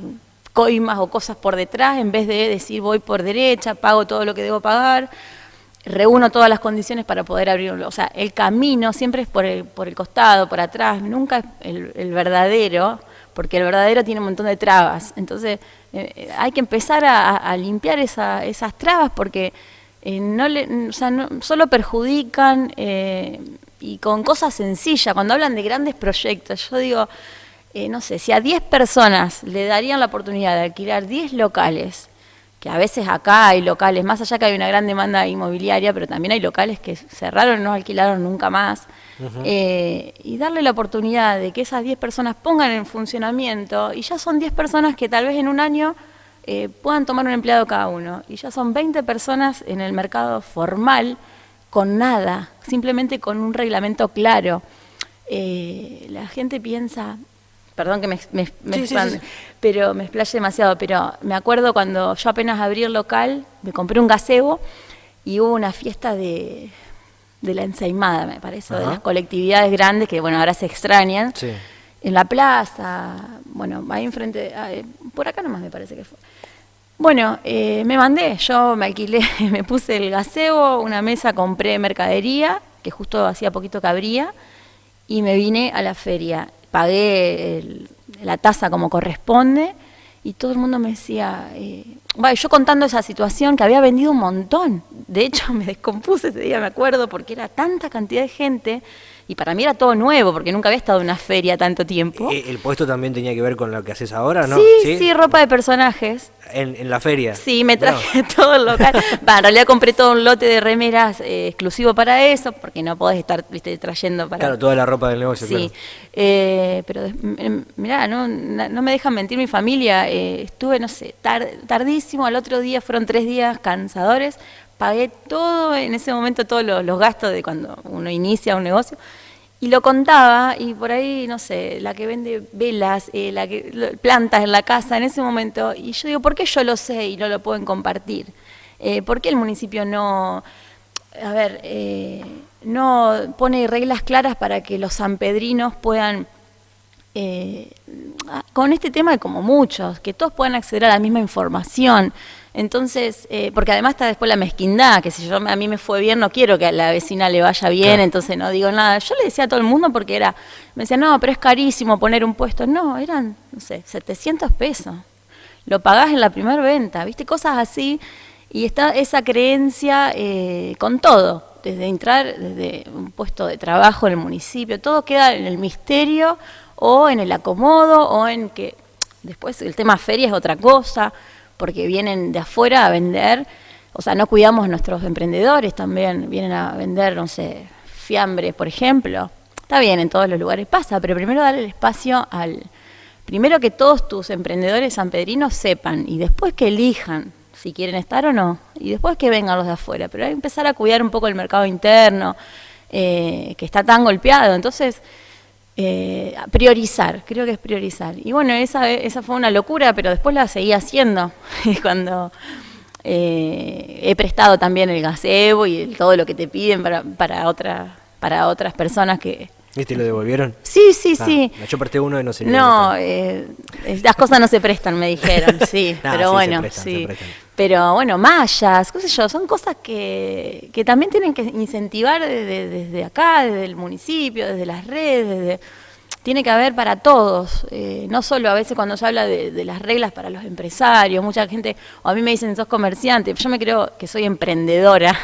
coimas o cosas por detrás, en vez de decir voy por derecha, pago todo lo que debo pagar, reúno todas las condiciones para poder abrirlo. O sea, el camino siempre es por el costado, por atrás, nunca es el verdadero, porque el verdadero tiene un montón de trabas. Entonces hay que empezar a limpiar esas trabas, porque solo perjudican, y con cosas sencillas. Cuando hablan de grandes proyectos, yo digo, no sé, si a 10 personas le darían la oportunidad de alquilar 10 locales, que a veces acá hay locales, más allá que hay una gran demanda inmobiliaria, pero también hay locales que cerraron y no alquilaron nunca más, y darle la oportunidad de que esas 10 personas pongan en funcionamiento, y ya son 10 personas que tal vez en un año puedan tomar un empleado cada uno, y ya son 20 personas en el mercado formal con nada, simplemente con un reglamento claro. La gente piensa, perdón que me expande, pero me explaye demasiado, pero me acuerdo cuando yo apenas abrí el local, me compré un gazebo y hubo una fiesta de la ensaimada, me parece, de las colectividades grandes que, bueno, ahora se extrañan, en la plaza, bueno, ahí enfrente, por acá nomás me parece que fue. Bueno, yo me alquilé, me puse el gazebo, una mesa, compré mercadería, que justo hacía poquito que abría, y me vine a la feria. Pagué la tasa como corresponde, y todo el mundo me decía, yo contando esa situación, que había vendido un montón. De hecho, me descompuse ese día, me acuerdo, porque era tanta cantidad de gente, y para mí era todo nuevo, porque nunca había estado en una feria tanto tiempo. ¿El puesto también tenía que ver con lo que haces ahora, no? Sí, ropa de personajes. ¿En la feria? Sí, me traje todo el local. En realidad compré todo un lote de remeras exclusivo para eso, porque no podés estar trayendo para... Claro, toda la ropa del negocio, sí. Claro. Pero mirá, no me dejan mentir mi familia. Estuve, no sé, tardísimo. Al otro día fueron 3 días cansadores. Pagué todo en ese momento, todos los gastos de cuando uno inicia un negocio. Y lo contaba, y por ahí, no sé, la que vende velas, plantas en la casa en ese momento, y yo digo, ¿por qué yo lo sé y no lo pueden compartir? ¿Por qué el municipio no pone reglas claras para que los sanpedrinos puedan, con este tema como muchos, que todos puedan acceder a la misma información? Entonces, porque además está después la mezquindad, que si a mí me fue bien, no quiero que a la vecina le vaya bien, claro. Entonces no digo nada. Yo le decía a todo el mundo, porque me decían, no, pero es carísimo poner un puesto. No, eran, no sé, 700 pesos. Lo pagás en la primera venta, ¿viste? Cosas así. Y está esa creencia con todo, desde entrar, desde un puesto de trabajo en el municipio, todo queda en el misterio o en el acomodo, o en que después el tema feria es otra cosa, porque vienen de afuera a vender, o sea, no cuidamos a nuestros emprendedores también, vienen a vender, no sé, fiambres, por ejemplo, Está bien, en todos los lugares pasa, pero primero darle el espacio primero que todos tus emprendedores sanpedrinos sepan y después que elijan si quieren estar o no, y después que vengan los de afuera, pero hay que empezar a cuidar un poco el mercado interno, que está tan golpeado, entonces priorizar, creo que es priorizar. Y bueno, esa fue una locura, pero después la seguí haciendo, cuando he prestado también el gazebo y todo lo que te piden para otras personas que... ¿Viste? ¿Lo devolvieron? Sí, sí. Yo presté uno y no se No, las cosas no se prestan, me dijeron, sí, pero sí, bueno, se prestan. Pero bueno, mallas, qué sé yo, son cosas que también tienen que incentivar desde acá, desde el municipio, desde las redes, tiene que haber para todos, no solo a veces cuando se habla de las reglas para los empresarios, mucha gente, o a mí me dicen sos comerciante, yo me creo que soy emprendedora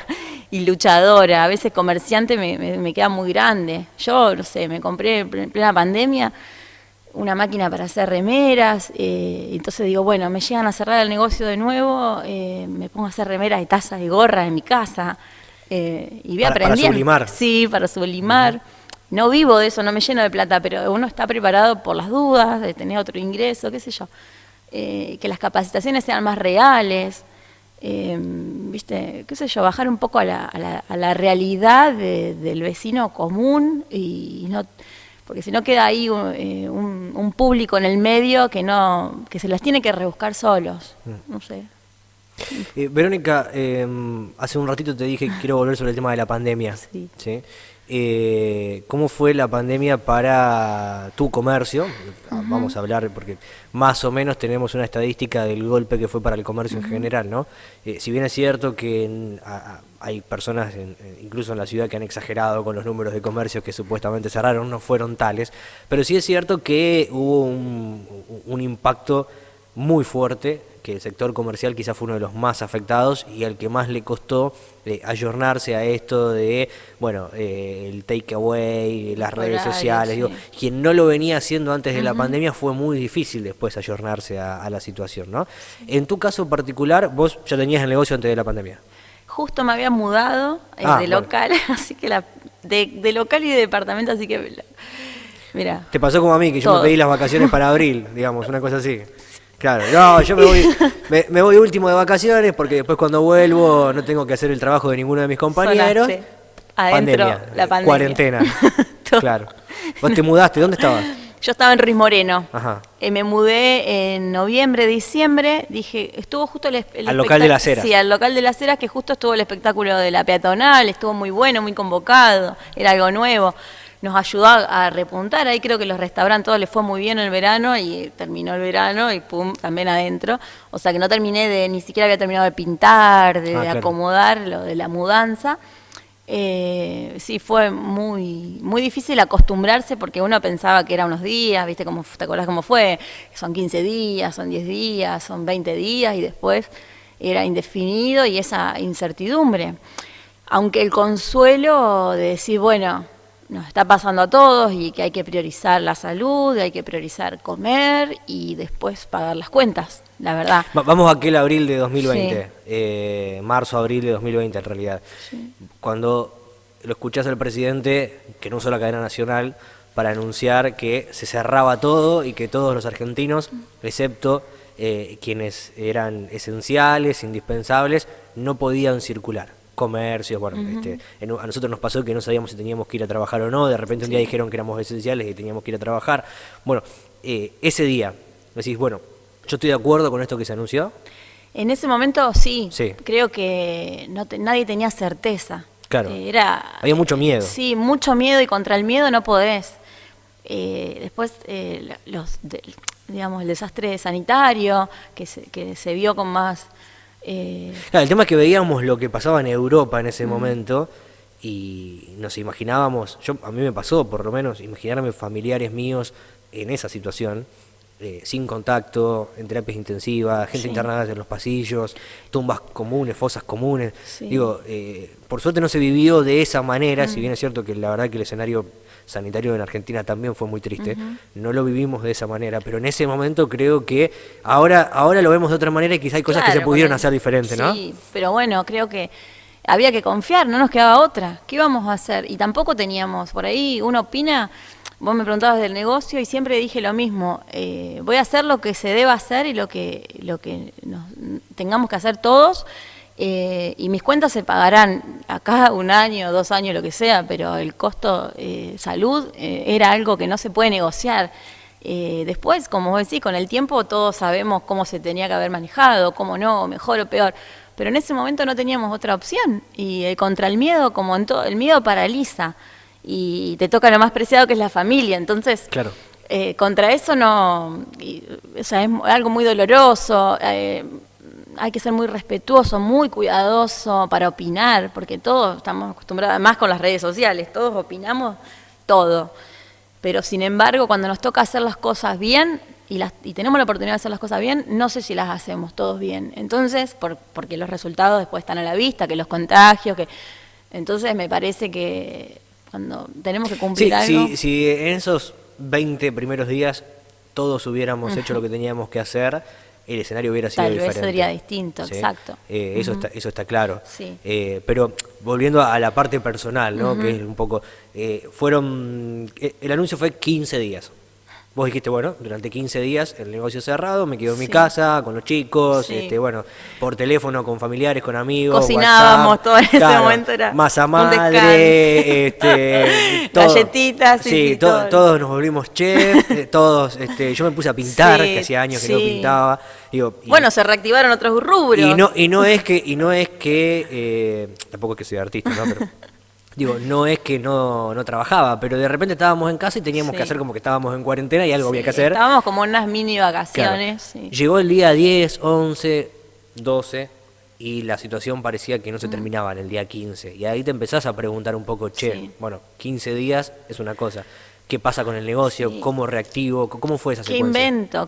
y luchadora, a veces comerciante me queda muy grande. Yo, no sé, me compré en plena pandemia una máquina para hacer remeras, entonces digo, bueno, me llegan a cerrar el negocio de nuevo, me pongo a hacer remeras y tazas y gorras en mi casa, y voy aprendiendo. Para sublimar. Sí, para sublimar. No vivo de eso, no me lleno de plata, pero uno está preparado por las dudas, de tener otro ingreso, qué sé yo. Que las capacitaciones sean más reales, viste, qué sé yo, bajar un poco a la realidad del vecino común y no, porque si no queda ahí un público en el medio que se las tiene que rebuscar solos, no sé. Verónica, hace un ratito te dije que quiero volver sobre el tema de la pandemia. Sí. ¿Sí? ¿Cómo fue la pandemia para tu comercio? Vamos a hablar porque más o menos tenemos una estadística del golpe que fue para el comercio en general, ¿no? Si bien es cierto que hay personas, incluso en la ciudad, que han exagerado con los números de comercios que supuestamente cerraron, no fueron tales, pero sí es cierto que hubo un impacto muy fuerte, que el sector comercial quizás fue uno de los más afectados y al que más le costó ayornarse a esto de, bueno, el takeaway, las redes sociales. Sí. Digo, quien no lo venía haciendo antes de la pandemia fue muy difícil después ayornarse a la situación, ¿no? En tu caso particular, vos ya tenías el negocio antes de la pandemia. Justo me había mudado de local, así que de local y de departamento, así que mira. Te pasó como a mí, que yo todo. me pedí las vacaciones para abril, digamos, una cosa así. Claro, no, yo me voy último de vacaciones porque después cuando vuelvo no tengo que hacer el trabajo de ninguno de mis compañeros. Sonaste. Adentro, la pandemia. Cuarentena. Claro. ¿Vos te mudaste? ¿Dónde estabas? Yo estaba en Ruiz Moreno. Ajá. Me mudé en noviembre, diciembre. Dije, estuvo justo al local de las Heras. Sí, al local de las Heras, que justo estuvo el espectáculo de la peatonal. Estuvo muy bueno, muy convocado. Era algo nuevo. Nos ayudó a repuntar, ahí creo que los restaurantes todos les fue muy bien el verano y terminó el verano y pum, también adentro. O sea que no terminé ni siquiera había terminado de pintar, de claro. acomodar lo de la mudanza. Sí, fue muy difícil acostumbrarse porque uno pensaba que era unos días, ¿viste? ¿Te acordás cómo fue? Son 15 días, son 10 días, son 20 días y después era indefinido y esa incertidumbre. Aunque el consuelo de decir, bueno, nos está pasando a todos y que hay que priorizar la salud, hay que priorizar comer y después pagar las cuentas, la verdad. Vamos a aquel abril de 2020, marzo, abril de 2020 en realidad. Sí. Cuando lo escuchás al presidente, que no usó la cadena nacional, para anunciar que se cerraba todo y que todos los argentinos, excepto quienes eran esenciales, indispensables, no podían circular. Comercios, bueno, a nosotros nos pasó que no sabíamos si teníamos que ir a trabajar o no, de repente un día dijeron que éramos esenciales y teníamos que ir a trabajar. Bueno, ese día, decís, bueno, yo estoy de acuerdo con esto que se anunció. En ese momento sí. Creo que nadie tenía certeza. Claro, había mucho miedo. Sí, mucho miedo y contra el miedo no podés. Después, digamos, el desastre sanitario que se vio con más... Claro, el tema es que veíamos lo que pasaba en Europa en ese momento y nos imaginábamos, a mí me pasó por lo menos, imaginarme familiares míos en esa situación, sin contacto, en terapias intensivas, gente internada en los pasillos, tumbas comunes, fosas comunes. Digo, por suerte no se vivió de esa manera, si bien es cierto que la verdad que el escenario sanitario en Argentina también fue muy triste, no lo vivimos de esa manera, pero en ese momento creo que ahora lo vemos de otra manera y quizá hay cosas que se pudieron hacer diferentes, ¿no? Sí, pero bueno, creo que había que confiar, no nos quedaba otra. ¿Qué íbamos a hacer? Y tampoco teníamos, por ahí uno opina, vos me preguntabas del negocio y siempre dije lo mismo, voy a hacer lo que se deba hacer y lo que tengamos que hacer todos, y mis cuentas se pagarán acá 1 año, 2 años, lo que sea, pero el costo salud era algo que no se puede negociar. Después, como vos decís, con el tiempo todos sabemos cómo se tenía que haber manejado, cómo no, mejor o peor. Pero en ese momento no teníamos otra opción. Y contra el miedo, como en todo, el miedo paraliza. Y te toca lo más preciado, que es la familia. Entonces, Claro. Contra eso no... o sea, es algo muy doloroso. Hay que ser muy respetuoso, muy cuidadoso para opinar, porque todos estamos acostumbrados, más con las redes sociales, todos opinamos todo. Pero sin embargo, cuando nos toca hacer las cosas bien y tenemos la oportunidad de hacer las cosas bien, no sé si las hacemos todos bien. Entonces, porque los resultados después están a la vista, que los contagios, entonces me parece que cuando tenemos que cumplir algo... Si en esos 20 primeros días todos hubiéramos hecho lo que teníamos que hacer, el escenario hubiera sido diferente. Tal vez sería distinto, ¿sí? Exacto. Eso está claro. Sí. Pero volviendo a la parte personal, ¿no? Que es un poco... el anuncio fue 15 días. Vos dijiste, bueno, durante 15 días el negocio cerrado, me quedo en mi casa, con los chicos, bueno, por teléfono, con familiares, con amigos, cocinábamos, WhatsApp, todo en ese momento era masa un madre, galletitas, todos nos volvimos chefs, todos, yo me puse a pintar, que hacía años que no pintaba. Digo, bueno, se reactivaron otros rubros. Y no es que tampoco es que soy artista, ¿no? Pero digo, no es que no trabajaba, pero de repente estábamos en casa y teníamos que hacer como que estábamos en cuarentena y algo había que hacer. Estábamos como en unas mini vacaciones. Claro. Llegó el día 10, 11, 12 y la situación parecía que no se terminaba en el día 15. Y ahí te empezás a preguntar un poco, bueno, 15 días es una cosa. ¿Qué pasa con el negocio? Sí. ¿Cómo reactivo? ¿Cómo fue esa secuencia?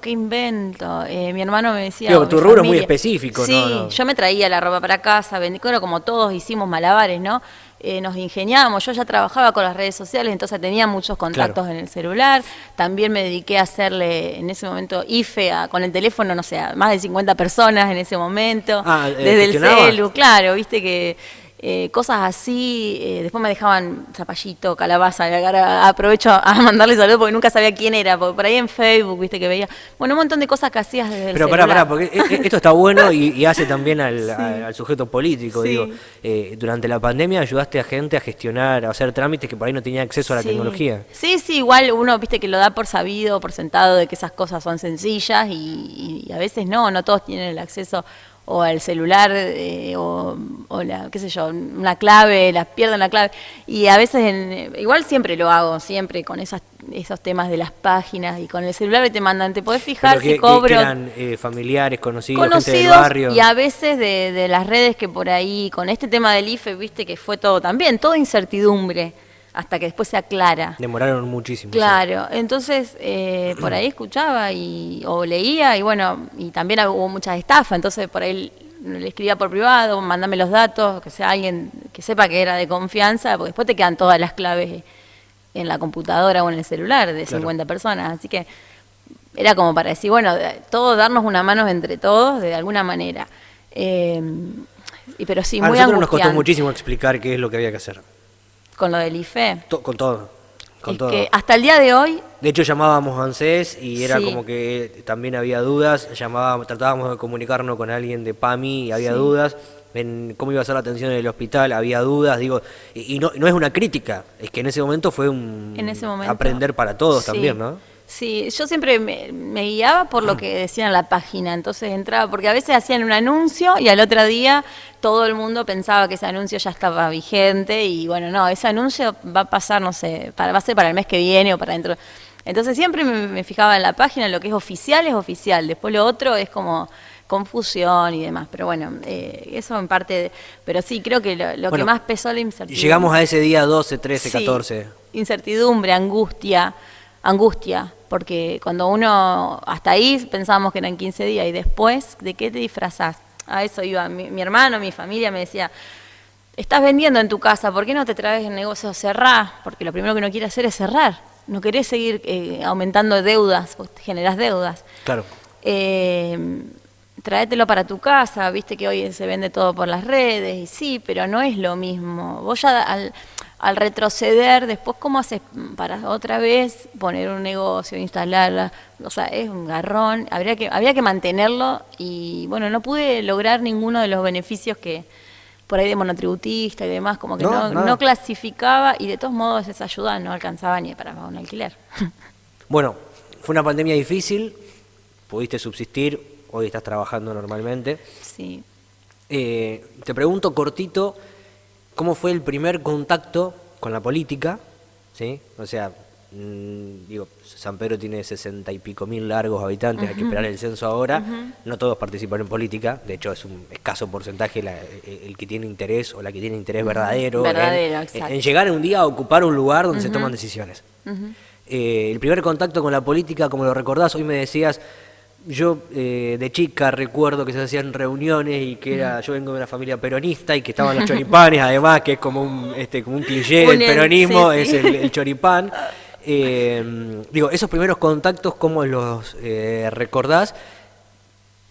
¿Qué invento? Mi hermano me decía... Digo, tu rubro es muy específico, sí, ¿no? Yo me traía la ropa para casa, vendí, como todos hicimos malabares, ¿no? Nos ingeniábamos, yo ya trabajaba con las redes sociales, entonces tenía muchos contactos en el celular, también me dediqué a hacerle en ese momento IFE con el teléfono, no sé, a más de 50 personas en ese momento, desde el celu, claro, viste que... cosas así, después me dejaban zapallito, calabaza, aprovecho a mandarle saludos porque nunca sabía quién era, porque por ahí en Facebook, viste que veía, bueno, un montón de cosas que hacías desde el celular. Pero pará, porque esto está bueno y hace también al sujeto político, digo, durante la pandemia ayudaste a gente a gestionar, a hacer trámites que por ahí no tenía acceso a la tecnología. Sí, igual uno, viste que lo da por sabido, por sentado de que esas cosas son sencillas y a veces no todos tienen el acceso o al celular, o la, qué sé yo, una clave, las pierden la clave. Y a veces, igual siempre lo hago, siempre con esos temas de las páginas y con el celular que te mandan, te podés fijar si cobro. Que eran familiares, conocidos, gente del barrio. Y a veces de las redes que por ahí, con este tema del IFE, viste que fue todo también, toda incertidumbre. Hasta que después se aclara. Demoraron muchísimo. Claro, entonces por ahí escuchaba o leía y bueno, y también hubo muchas estafas, entonces por ahí le escribía por privado, mandame los datos, que sea alguien que sepa que era de confianza, porque después te quedan todas las claves en la computadora o en el celular de 50 personas, así que era como para decir, bueno, todos darnos una mano entre todos de alguna manera. Pero sí, muy angustiante. A nosotros nos costó muchísimo explicar qué es lo que había que hacer. ¿Con lo del IFE? Con todo. Que hasta el día de hoy... De hecho llamábamos a ANSES y era como que también había dudas, tratábamos de comunicarnos con alguien de PAMI y había dudas, en cómo iba a ser la atención en el hospital, había dudas, digo, y no es una crítica, es que en ese momento fue aprender para todos también, ¿no? Sí, yo siempre me guiaba por lo que decían en la página, entonces entraba, porque a veces hacían un anuncio y al otro día todo el mundo pensaba que ese anuncio ya estaba vigente y bueno, no, ese anuncio va a pasar, no sé, va a ser para el mes que viene o para dentro. Entonces siempre me fijaba en la página, lo que es oficial, después lo otro es como confusión y demás, pero bueno, eso en parte, pero sí, creo que lo que más pesó la incertidumbre. Llegamos a ese día 12, 13, 14. Incertidumbre, angustia, porque cuando uno, hasta ahí pensábamos que eran 15 días y después, ¿de qué te disfrazás? A eso iba mi hermano, mi familia me decía, estás vendiendo en tu casa, ¿por qué no te traes el negocio? Cerrá, porque lo primero que uno quiere hacer es cerrar, no querés seguir aumentando deudas, porque generás deudas. Claro. tráetelo para tu casa, viste que hoy se vende todo por las redes, y sí, pero no es lo mismo. Vos ya al retroceder, después cómo haces para otra vez poner un negocio, instalarla, o sea, es un garrón, había que mantenerlo, y bueno, no pude lograr ninguno de los beneficios que por ahí de monotributista y demás, como que no clasificaba, y de todos modos esa ayuda no alcanzaba ni para un alquiler. Bueno, fue una pandemia difícil, pudiste subsistir, hoy estás trabajando normalmente. Sí. Te pregunto cortito, ¿cómo fue el primer contacto con la política? ¿Sí? O sea, digo, San Pedro tiene 60 y pico mil largos habitantes, hay que esperar el censo ahora, no todos participan en política, de hecho es un escaso porcentaje el que tiene interés o la que tiene interés verdadero en llegar un día a ocupar un lugar donde se toman decisiones. El primer contacto con la política, como lo recordás, hoy me decías, yo de chica recuerdo que se hacían reuniones y que yo vengo de una familia peronista y que estaban los choripanes, además, que es como un cliché del peronismo, sí, sí. Es el choripán. Digo, esos primeros contactos, ¿cómo los recordás?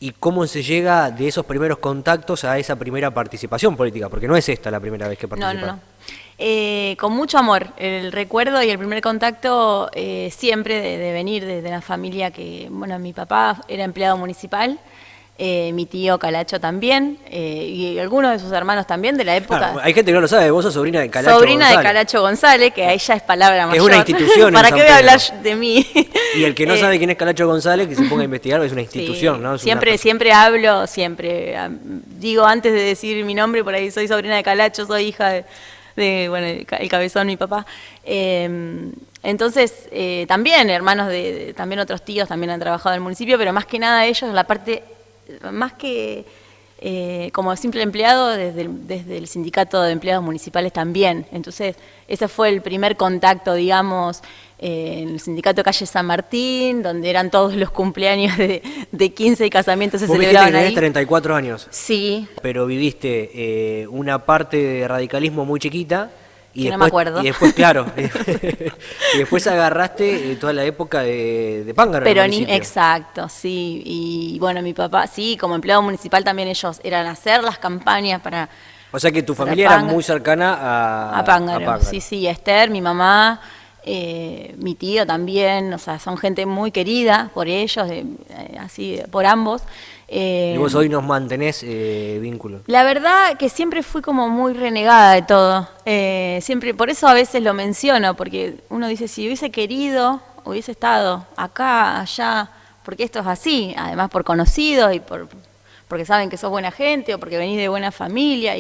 ¿Y cómo se llega de esos primeros contactos a esa primera participación política? Porque no es esta la primera vez que participas. No. Con mucho amor, el recuerdo y el primer contacto siempre de venir de una familia que, bueno, mi papá era empleado municipal, mi tío Calacho también, y algunos de sus hermanos también de la época. Hay gente que no lo sabe, vos sos sobrina de Calacho Sobrina González. de Calacho González, que ahí ya es palabra mayor. Es una institución. ¿Para qué voy a hablar de mí? Y el que no sabe quién es Calacho González, que se ponga a investigar, es una institución, sí, ¿no? Es siempre hablo, digo antes de decir mi nombre, por ahí soy sobrina de Calacho, soy hija de bueno, el cabezón, mi papá. Entonces, también hermanos también otros tíos también han trabajado en el municipio, pero más que nada ellos, la parte, más que como simple empleado, desde el sindicato de empleados municipales también. Entonces, ese fue el primer contacto, digamos, en el sindicato de calle San Martín, donde eran todos los cumpleaños de 15 y casamientos se celebraban ahí. Vos tenés 34 años. Sí. Pero viviste una parte de radicalismo muy chiquita. Y después, no me acuerdo. Y después, claro, y después agarraste toda la época de Pángaro. Exacto, sí. Y bueno, mi papá, sí, como empleado municipal también ellos eran hacer las campañas para... O sea que tu familia era muy cercana a Pángaro. Sí, Esther, mi mamá, mi tío también, o sea, son gente muy querida por ellos, así por ambos. Y vos hoy nos mantenés vínculo. La verdad que siempre fui como muy renegada de todo. Siempre, por eso a veces lo menciono, porque uno dice, si hubiese querido, hubiese estado acá, allá, porque esto es así, además por conocidos y porque saben que sos buena gente o porque venís de buena familia.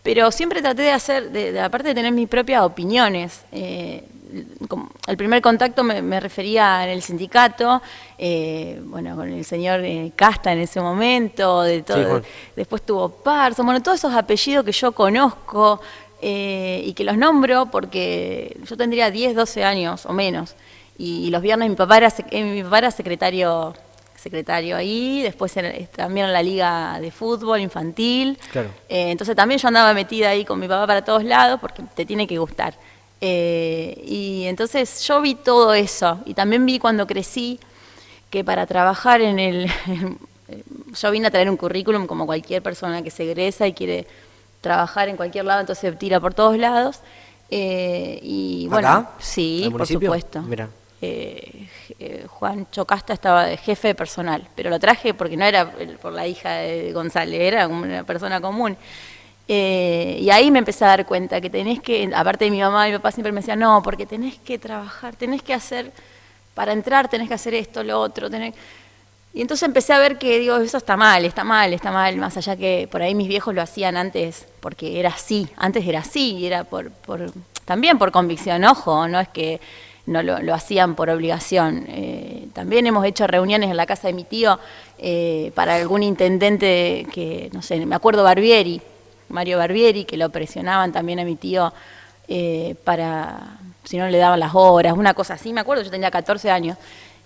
Pero siempre traté de hacer, aparte de tener mis propias opiniones. El primer contacto me refería en el sindicato, bueno, con el señor Casta en ese momento, de todo, sí, después tuvo Parso, bueno, todos esos apellidos que yo conozco y que los nombro porque yo tendría 10, 12 años o menos, y los viernes mi papá era secretario ahí, después también en la liga de fútbol infantil, claro. Entonces también yo andaba metida ahí con mi papá para todos lados porque te tiene que gustar. Y entonces yo vi todo eso, y también vi cuando crecí que para trabajar yo vine a traer un currículum como cualquier persona que se egresa y quiere trabajar en cualquier lado, entonces tira por todos lados. Y bueno, ¿acá? Sí, por supuesto. Mira. Juan Chocasta estaba de jefe de personal, pero lo traje porque no era por la hija de González, era una persona común. Y ahí me empecé a dar cuenta que tenés que, aparte de mi mamá y mi papá siempre me decían, no, porque tenés que trabajar, tenés que hacer, para entrar tenés que hacer esto, lo otro, Y entonces empecé a ver que, digo, eso está mal, más allá que por ahí mis viejos lo hacían antes, porque era así, antes era así, y era también por convicción, ojo, no es que no lo hacían por obligación. También hemos hecho reuniones en la casa de mi tío para algún intendente que, no sé, me acuerdo Mario Barbieri, que lo presionaban también a mi tío para, si no le daban las horas, una cosa así, me acuerdo, yo tenía 14 años,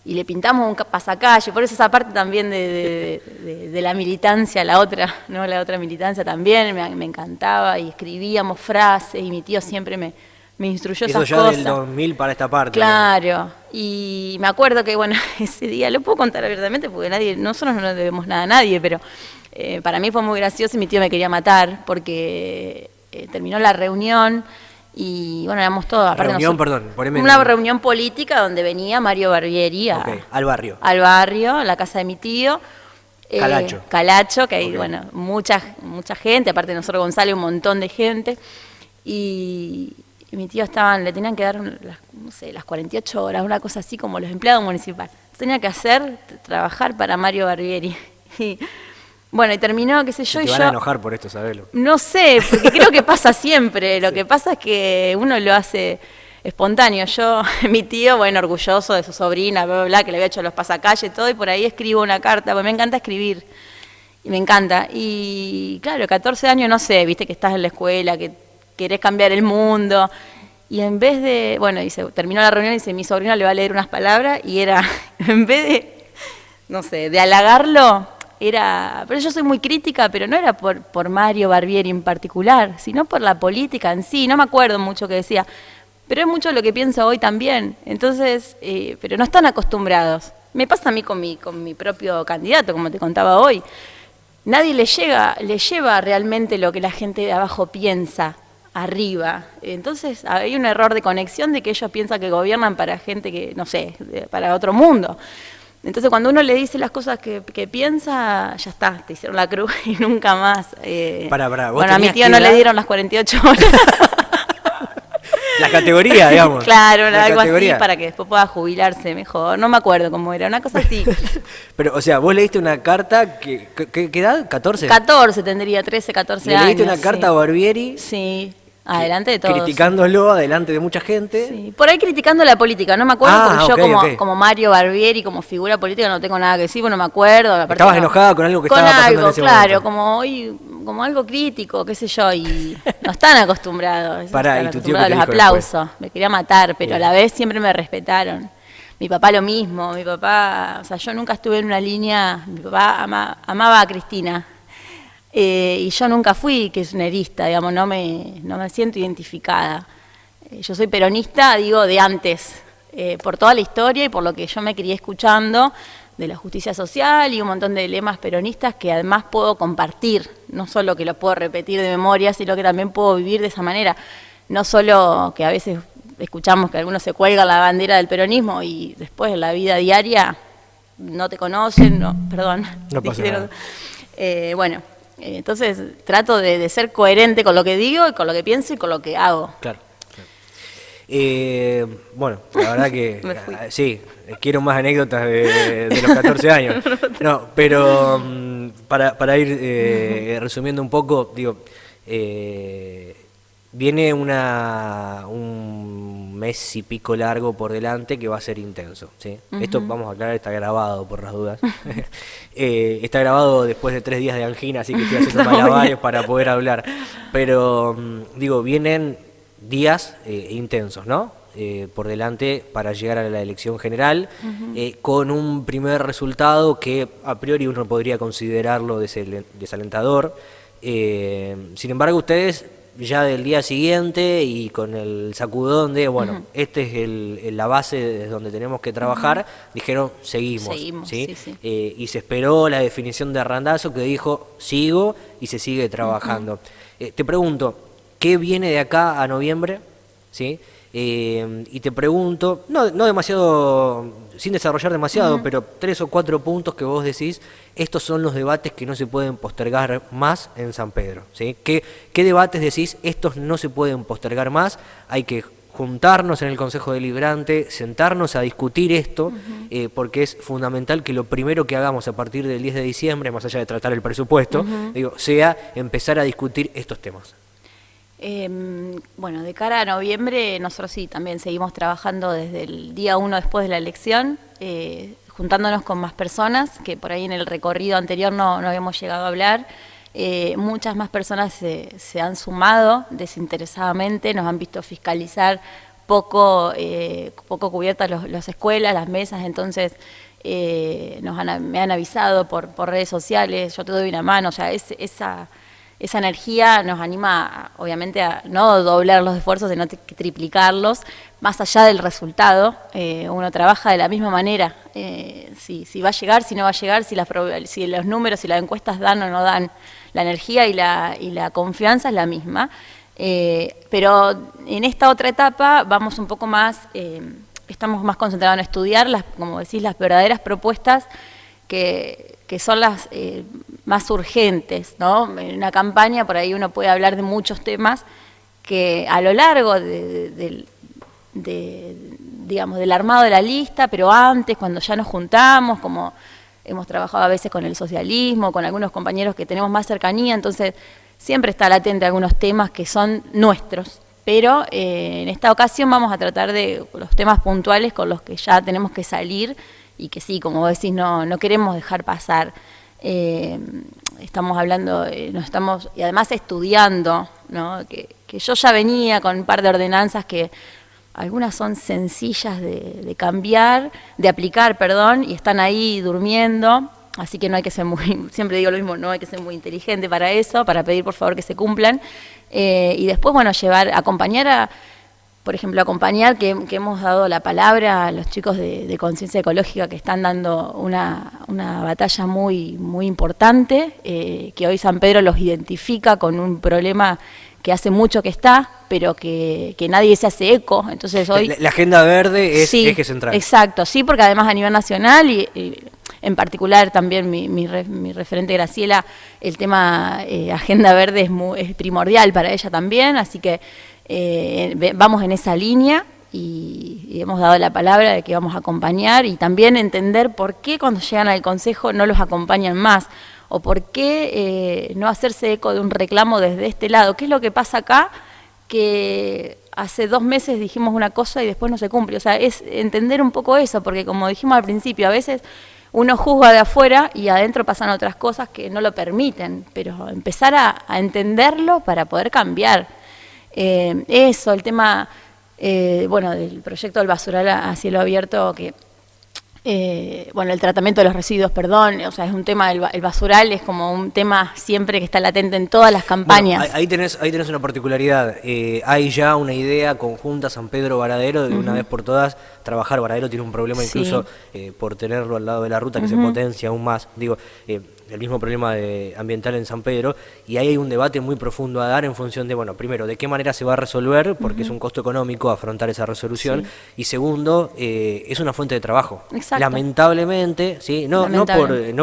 y le pintamos un pasacalle, por eso esa parte también de la militancia, la otra militancia también me encantaba, y escribíamos frases, y mi tío siempre me instruyó esas cosas. Eso ya del 2000 para esta parte. Claro, ¿no? y me acuerdo que, bueno, ese día, lo puedo contar abiertamente porque nosotros no le debemos nada a nadie, pero para mí fue muy gracioso y mi tío me quería matar porque terminó la reunión y, bueno, éramos todos... Aparte una reunión política donde venía Mario Barbieri al barrio. Al barrio, a la casa de mi tío. Calacho, que hay, bueno, mucha gente, aparte de nosotros Gonzalo, un montón de gente. Y mi tío le tenían que dar, las 48 horas, una cosa así como los empleados municipales. Tenía que trabajar para Mario Barbieri. Y, bueno, y terminó, qué sé yo. Te van a enojar por esto, sabelo. No sé, porque creo que pasa siempre. Lo que pasa es que uno lo hace espontáneo. Mi tío, bueno, orgulloso de su sobrina, bla, bla, bla, que le había hecho los pasacalles y todo, y por ahí escribo una carta, porque me encanta escribir. Y me encanta. Y claro, 14 años, no sé, viste que estás en la escuela, que querés cambiar el mundo. Y en vez de, bueno, terminó la reunión y dice, mi sobrino le va a leer unas palabras, y era, en vez de, no sé, de halagarlo, pero yo soy muy crítica, pero no era por Mario Barbieri en particular, sino por la política en sí. No me acuerdo mucho que decía, pero es mucho lo que pienso hoy también. Entonces, pero no están acostumbrados. Me pasa a mí con mi propio candidato, como te contaba hoy. Nadie le lleva realmente lo que la gente de abajo piensa arriba. Entonces hay un error de conexión de que ellos piensan que gobiernan para gente que, no sé, para otro mundo. Entonces cuando uno le dice las cosas que piensa, ya está, te hicieron la cruz y nunca más. Bueno, a mi tío no le dieron las 48 horas. La categoría, digamos. Claro, algo así para que después pueda jubilarse mejor. No me acuerdo cómo era, una cosa así. Pero, o sea, vos leíste una carta, ¿qué edad? ¿14? 14 tendría, 13, 14 años. ¿Le leíste una carta a Barbieri? Sí. Adelante de todos. Criticándolo, adelante de mucha gente. Sí, por ahí criticando la política, no me acuerdo, porque yo como Mario Barbieri, como figura política, no tengo nada que decir, no me acuerdo. ¿Estabas enojada con algo que estaba pasando en ese momento? Como algo crítico, qué sé yo, y no están acostumbrados. ¿Y tu tío qué te los dijo aplausos, después? Me quería matar, pero a la vez siempre me respetaron. Mi papá lo mismo, o sea, yo nunca estuve en una línea, mi papá amaba a Cristina. Y yo nunca fui kirchnerista, digamos, no me siento identificada. Yo soy peronista, digo, de antes, por toda la historia y por lo que yo me crié escuchando de la justicia social y un montón de lemas peronistas que además puedo compartir, no solo que lo puedo repetir de memoria, sino que también puedo vivir de esa manera. No solo que a veces escuchamos que algunos se cuelgan la bandera del peronismo y después en la vida diaria no te conocen, no pasa nada. Bueno. Entonces trato de ser coherente con lo que digo y con lo que pienso y con lo que hago. Claro. Bueno, la verdad que sí, quiero más anécdotas de los 14 años. No, pero para ir resumiendo un poco, digo, viene un mes y pico largo por delante que va a ser intenso, ¿sí? Esto, vamos a aclarar, está grabado por las dudas. Está grabado después de 3 días de angina, así que estoy haciendo malabares para poder hablar. Pero, digo, vienen días intensos, ¿no? Por delante para llegar a la elección general, con un primer resultado que a priori uno podría considerarlo desalentador. Sin embargo, ustedes ya del día siguiente y con el sacudón de, bueno, este es la base desde donde tenemos que trabajar, dijeron, seguimos, ¿sí? Sí. Y se esperó la definición de Randazzo que dijo, sigo y se sigue trabajando. Te pregunto, ¿qué viene de acá a noviembre? ¿Sí? Y te pregunto, no demasiado, sin desarrollar demasiado, pero 3 o 4 puntos que vos decís, estos son los debates que no se pueden postergar más en San Pedro, ¿sí? ¿Qué debates decís, estos no se pueden postergar más? Hay que juntarnos en el Consejo Deliberante, sentarnos a discutir esto, porque es fundamental que lo primero que hagamos a partir del 10 de diciembre, más allá de tratar el presupuesto, sea empezar a discutir estos temas. Bueno, de cara a noviembre, nosotros sí, también seguimos trabajando desde el día 1 después de la elección, juntándonos con más personas, que por ahí en el recorrido anterior no habíamos llegado a hablar. Muchas más personas se han sumado desinteresadamente, nos han visto fiscalizar poco cubiertas las escuelas, las mesas, entonces me han avisado por redes sociales, yo te doy una mano, o sea, esa energía nos anima, obviamente, a no doblar los esfuerzos, sino que triplicarlos, más allá del resultado. Uno trabaja de la misma manera, si va a llegar, si no va a llegar, si los números, si las encuestas dan o no dan, la energía y la confianza es la misma. Pero en esta otra etapa vamos un poco más, estamos más concentrados en estudiar, como decís, las verdaderas propuestas que son las más urgentes, ¿no? En una campaña por ahí uno puede hablar de muchos temas que a lo largo digamos, del armado de la lista, pero antes, cuando ya nos juntamos, como hemos trabajado a veces con el socialismo, con algunos compañeros que tenemos más cercanía, entonces siempre está latente algunos temas que son nuestros, pero en esta ocasión vamos a tratar de los temas puntuales con los que ya tenemos que salir y que sí, como vos decís, no queremos dejar pasar. Estamos hablando, y además estudiando, ¿no? Que yo ya venía con un par de ordenanzas que algunas son sencillas de cambiar, de aplicar, perdón, y están ahí durmiendo, así que no hay que ser siempre digo lo mismo, no hay que ser muy inteligente para eso, para pedir por favor que se cumplan, y después, bueno, acompañar que hemos dado la palabra a los chicos de Conciencia Ecológica que están dando una batalla muy, muy importante, que hoy San Pedro los identifica con un problema que hace mucho que está, pero que nadie se hace eco. Entonces hoy la agenda verde es sí, eje central. Exacto, sí, porque además a nivel nacional y en particular también mi referente Graciela, el tema agenda verde es primordial para ella también, así que vamos en esa línea y hemos dado la palabra de que vamos a acompañar y también entender por qué cuando llegan al Consejo no los acompañan más o por qué no hacerse eco de un reclamo desde este lado. ¿Qué es lo que pasa acá? Que hace 2 meses dijimos una cosa y después no se cumple. O sea, es entender un poco eso, porque como dijimos al principio, a veces uno juzga de afuera y adentro pasan otras cosas que no lo permiten, pero empezar a entenderlo para poder cambiar. Eso, el tema, del proyecto del basural a cielo abierto, que el tratamiento de los residuos, perdón, o sea, es un tema, el basural es como un tema siempre que está latente en todas las campañas. Bueno, ahí tenés una particularidad, hay ya una idea conjunta San Pedro Varadero de una vez por todas trabajar. Varadero tiene un problema incluso por tenerlo al lado de la ruta que se potencia aún más, el mismo problema ambiental en San Pedro, y ahí hay un debate muy profundo a dar en función de, primero, de qué manera se va a resolver, porque es un costo económico afrontar esa resolución, y segundo, es una fuente de trabajo. Exacto. Lamentablemente, ¿sí? No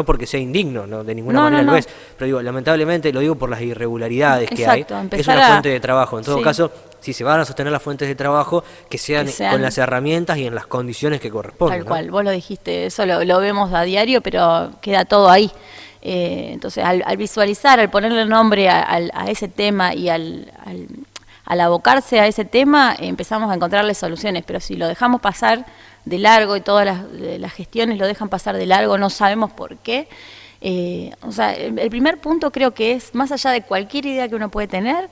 porque sea indigno, no, de ninguna manera lo es, pero lamentablemente lo digo por las irregularidades que hay, es una fuente de trabajo. En todo caso, si se van a sostener las fuentes de trabajo, que sean con las herramientas y en las condiciones que corresponden. Tal cual, vos lo dijiste, eso lo vemos a diario, pero queda todo ahí. Entonces, al visualizar, al ponerle nombre a ese tema y al abocarse a ese tema, empezamos a encontrarle soluciones, pero si lo dejamos pasar de largo y todas las gestiones lo dejan pasar de largo, no sabemos por qué. El primer punto creo que es, más allá de cualquier idea que uno puede tener,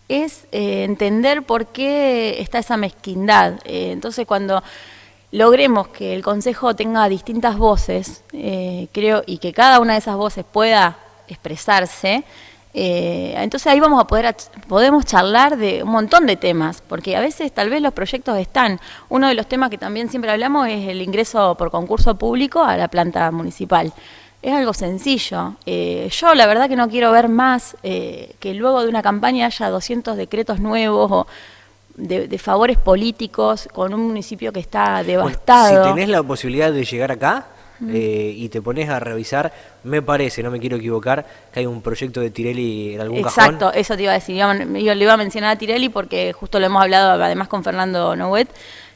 es entender por qué está esa mezquindad. Entonces, cuando logremos que el Consejo tenga distintas voces, creo, y que cada una de esas voces pueda expresarse, entonces ahí podemos charlar de un montón de temas, porque a veces tal vez los proyectos están. Uno de los temas que también siempre hablamos es el ingreso por concurso público a la planta municipal. Es algo sencillo. Yo la verdad que no quiero ver más que luego de una campaña haya 200 decretos nuevos o de favores políticos con un municipio que está devastado. Bueno, si tenés la posibilidad de llegar acá y te pones a revisar, me parece, no me quiero equivocar, que hay un proyecto de Tirelli en algún cajón. Exacto, eso te iba a decir. Yo le iba a mencionar a Tirelli porque justo lo hemos hablado además con Fernando Nouet,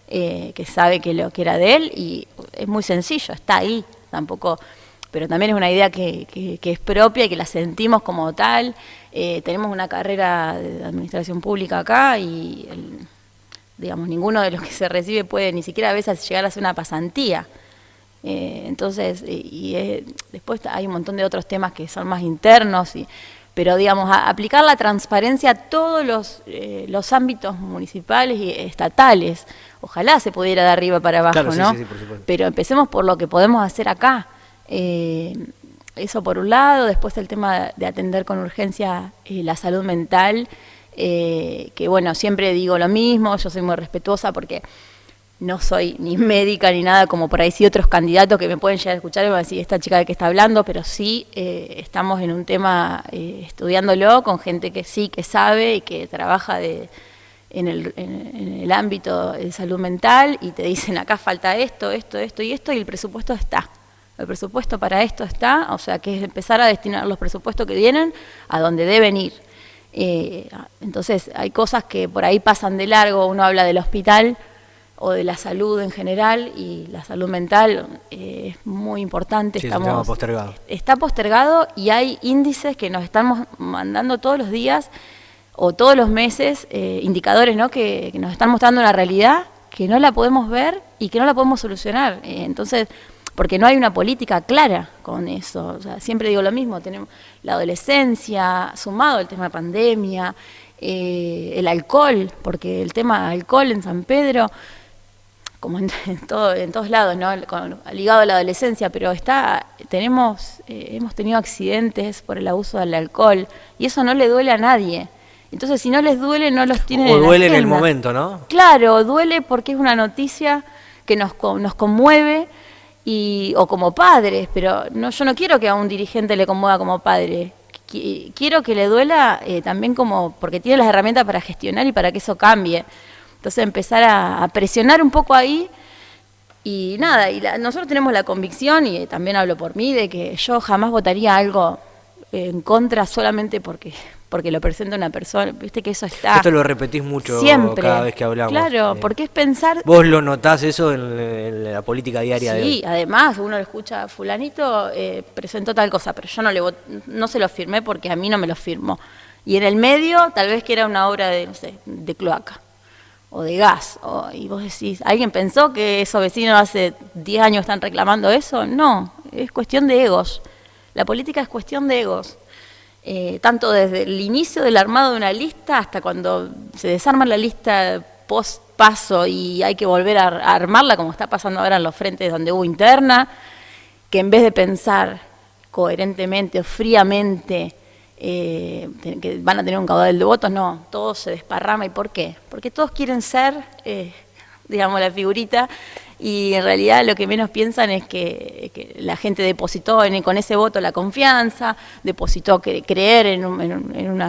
que sabe que lo que era de él, y es muy sencillo, está ahí, tampoco, pero también es una idea que es propia y que la sentimos como tal. Tenemos una carrera de administración pública acá y ninguno de los que se recibe puede ni siquiera a veces llegar a hacer una pasantía. Entonces, después hay un montón de otros temas que son más internos, pero aplicar la transparencia a todos los ámbitos municipales y estatales. Ojalá se pudiera de arriba para abajo, claro, ¿no? Sí, por supuesto. Pero empecemos por lo que podemos hacer acá. eso por un lado, después el tema de atender con urgencia la salud mental, que bueno, siempre digo lo mismo, yo soy muy respetuosa porque no soy ni médica ni nada, como por ahí sí otros candidatos que me pueden llegar a escuchar y me van a decir, esta chica de qué está hablando, pero sí estamos en un tema estudiándolo con gente que sí, que sabe y que trabaja en el ámbito de salud mental, y te dicen acá falta esto, esto, esto y esto, y el presupuesto está. El presupuesto para esto está, o sea que es empezar a destinar los presupuestos que vienen a donde deben ir. Entonces hay cosas que por ahí pasan de largo, uno habla del hospital o de la salud en general, y la salud mental es muy importante. Sí, estamos postergado. Está postergado, y hay índices que nos estamos mandando todos los días o todos los meses, indicadores, ¿no?, que nos están mostrando una realidad que no la podemos ver y que no la podemos solucionar. Entonces, porque no hay una política clara con eso. O sea, siempre digo lo mismo, tenemos la adolescencia, sumado el tema de pandemia, el alcohol, porque el tema alcohol en San Pedro, como en todos lados, ¿no?, ligado a la adolescencia, pero hemos tenido accidentes por el abuso del alcohol, y eso no le duele a nadie. Entonces, si no les duele, no los tienen en la agenda. O duele en el momento, ¿no? Claro, duele porque es una noticia que nos conmueve, o como padres, pero yo no quiero que a un dirigente le conmueva como padre. Quiero que le duela también porque tiene las herramientas para gestionar y para que eso cambie. Entonces empezar a presionar un poco ahí, y nada, nosotros tenemos la convicción, y también hablo por mí, de que yo jamás votaría algo en contra solamente porque lo presenta una persona. Viste que eso está... Esto lo repetís mucho siempre, cada vez que hablamos. Claro, porque es pensar... ¿Vos lo notás eso en la política diaria de hoy? Sí, además uno lo escucha, fulanito presentó tal cosa, pero yo no se lo firmé porque a mí no me lo firmó. Y en el medio, tal vez que era una obra de, no sé, de cloaca o de gas, y vos decís, ¿alguien pensó que esos vecinos hace 10 años están reclamando eso? No, es cuestión de egos. La política es cuestión de egos. Tanto desde el inicio del armado de una lista hasta cuando se desarma la lista post paso y hay que volver a armarla, como está pasando ahora en los frentes donde hubo interna, que en vez de pensar coherentemente o fríamente que van a tener un caudal de votos, no, todo se desparrama. ¿Y por qué? Porque todos quieren ser, digamos, la figurita, y en realidad lo que menos piensan es que la gente depositó con ese voto la confianza, depositó creer en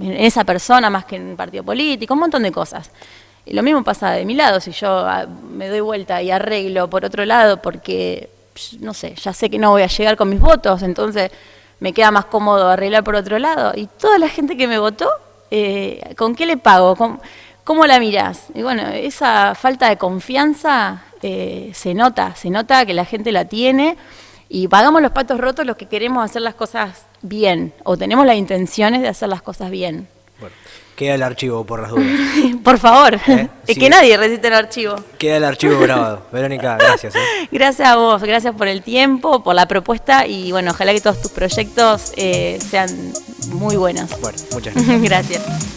esa persona más que en un partido político, un montón de cosas. Y lo mismo pasa de mi lado, si yo me doy vuelta y arreglo por otro lado porque, no sé, ya sé que no voy a llegar con mis votos, entonces me queda más cómodo arreglar por otro lado. Y toda la gente que me votó, ¿con qué le pago? ¿Cómo la mirás? Y bueno, esa falta de confianza se nota que la gente la tiene, y pagamos los patos rotos los que queremos hacer las cosas bien, o tenemos las intenciones de hacer las cosas bien. Bueno, queda el archivo por las dudas. Por favor, es sí. Que nadie resiste el archivo. Queda el archivo grabado. Verónica, gracias. Gracias a vos, gracias por el tiempo, por la propuesta, y bueno, ojalá que todos tus proyectos sean muy buenos. Bueno, muchas gracias. Gracias.